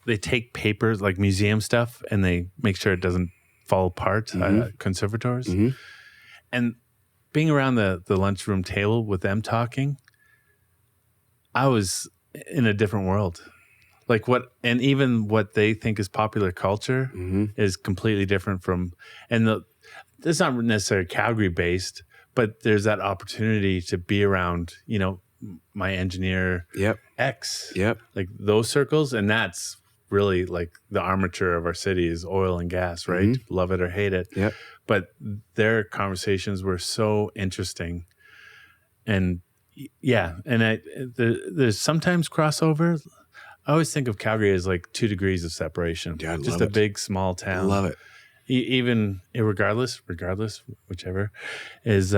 they take papers, like museum stuff, and they make sure it doesn't fall apart, conservators. Mm-hmm. And being around the lunchroom table with them talking, I was in a different world. Like even what they think is popular culture is completely different from, and it's not necessarily Calgary based, but there's that opportunity to be around, my engineer X, like those circles. And that's really like the armature of our city is oil and gas, right? Mm-hmm. Love it or hate it. Yeah. But their conversations were so interesting. And there's sometimes crossover. I always think of Calgary as like 2 degrees of separation. Yeah, I just love a it. big, small town. Love it. Even regardless, whichever is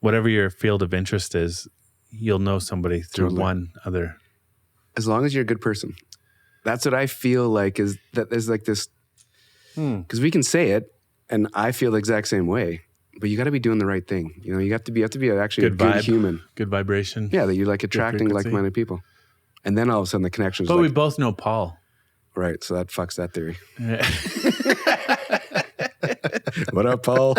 whatever your field of interest is, you'll know somebody through one other. As long as you're a good person. That's what I feel like, is that there's like this, because we can say it, and I feel the exact same way, but you got to be doing the right thing. You know, you have to be actually Good a good vibe, human. good vibration. Yeah, that you're like attracting frequency. like-minded people. And then all of a sudden the connections. But we both know Paul. Right, so that fucks that theory. What up, Paul?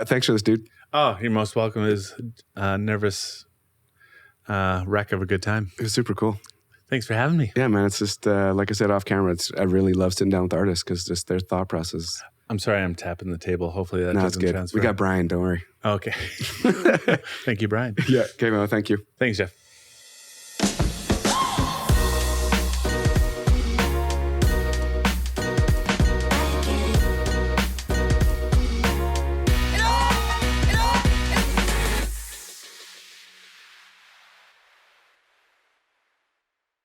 Thanks for this, dude. Oh, you're most welcome. It was a nervous wreck of a good time. It was super cool. Thanks for having me. Yeah, man. It's just, like I said off camera, I really love sitting down with artists because just their thought process. I'm sorry I'm tapping the table. Hopefully that doesn't good. transfer. We got Brian, don't worry. Okay. Thank you, Brian. Yeah, okay, well, thank you. Thanks, Jeff.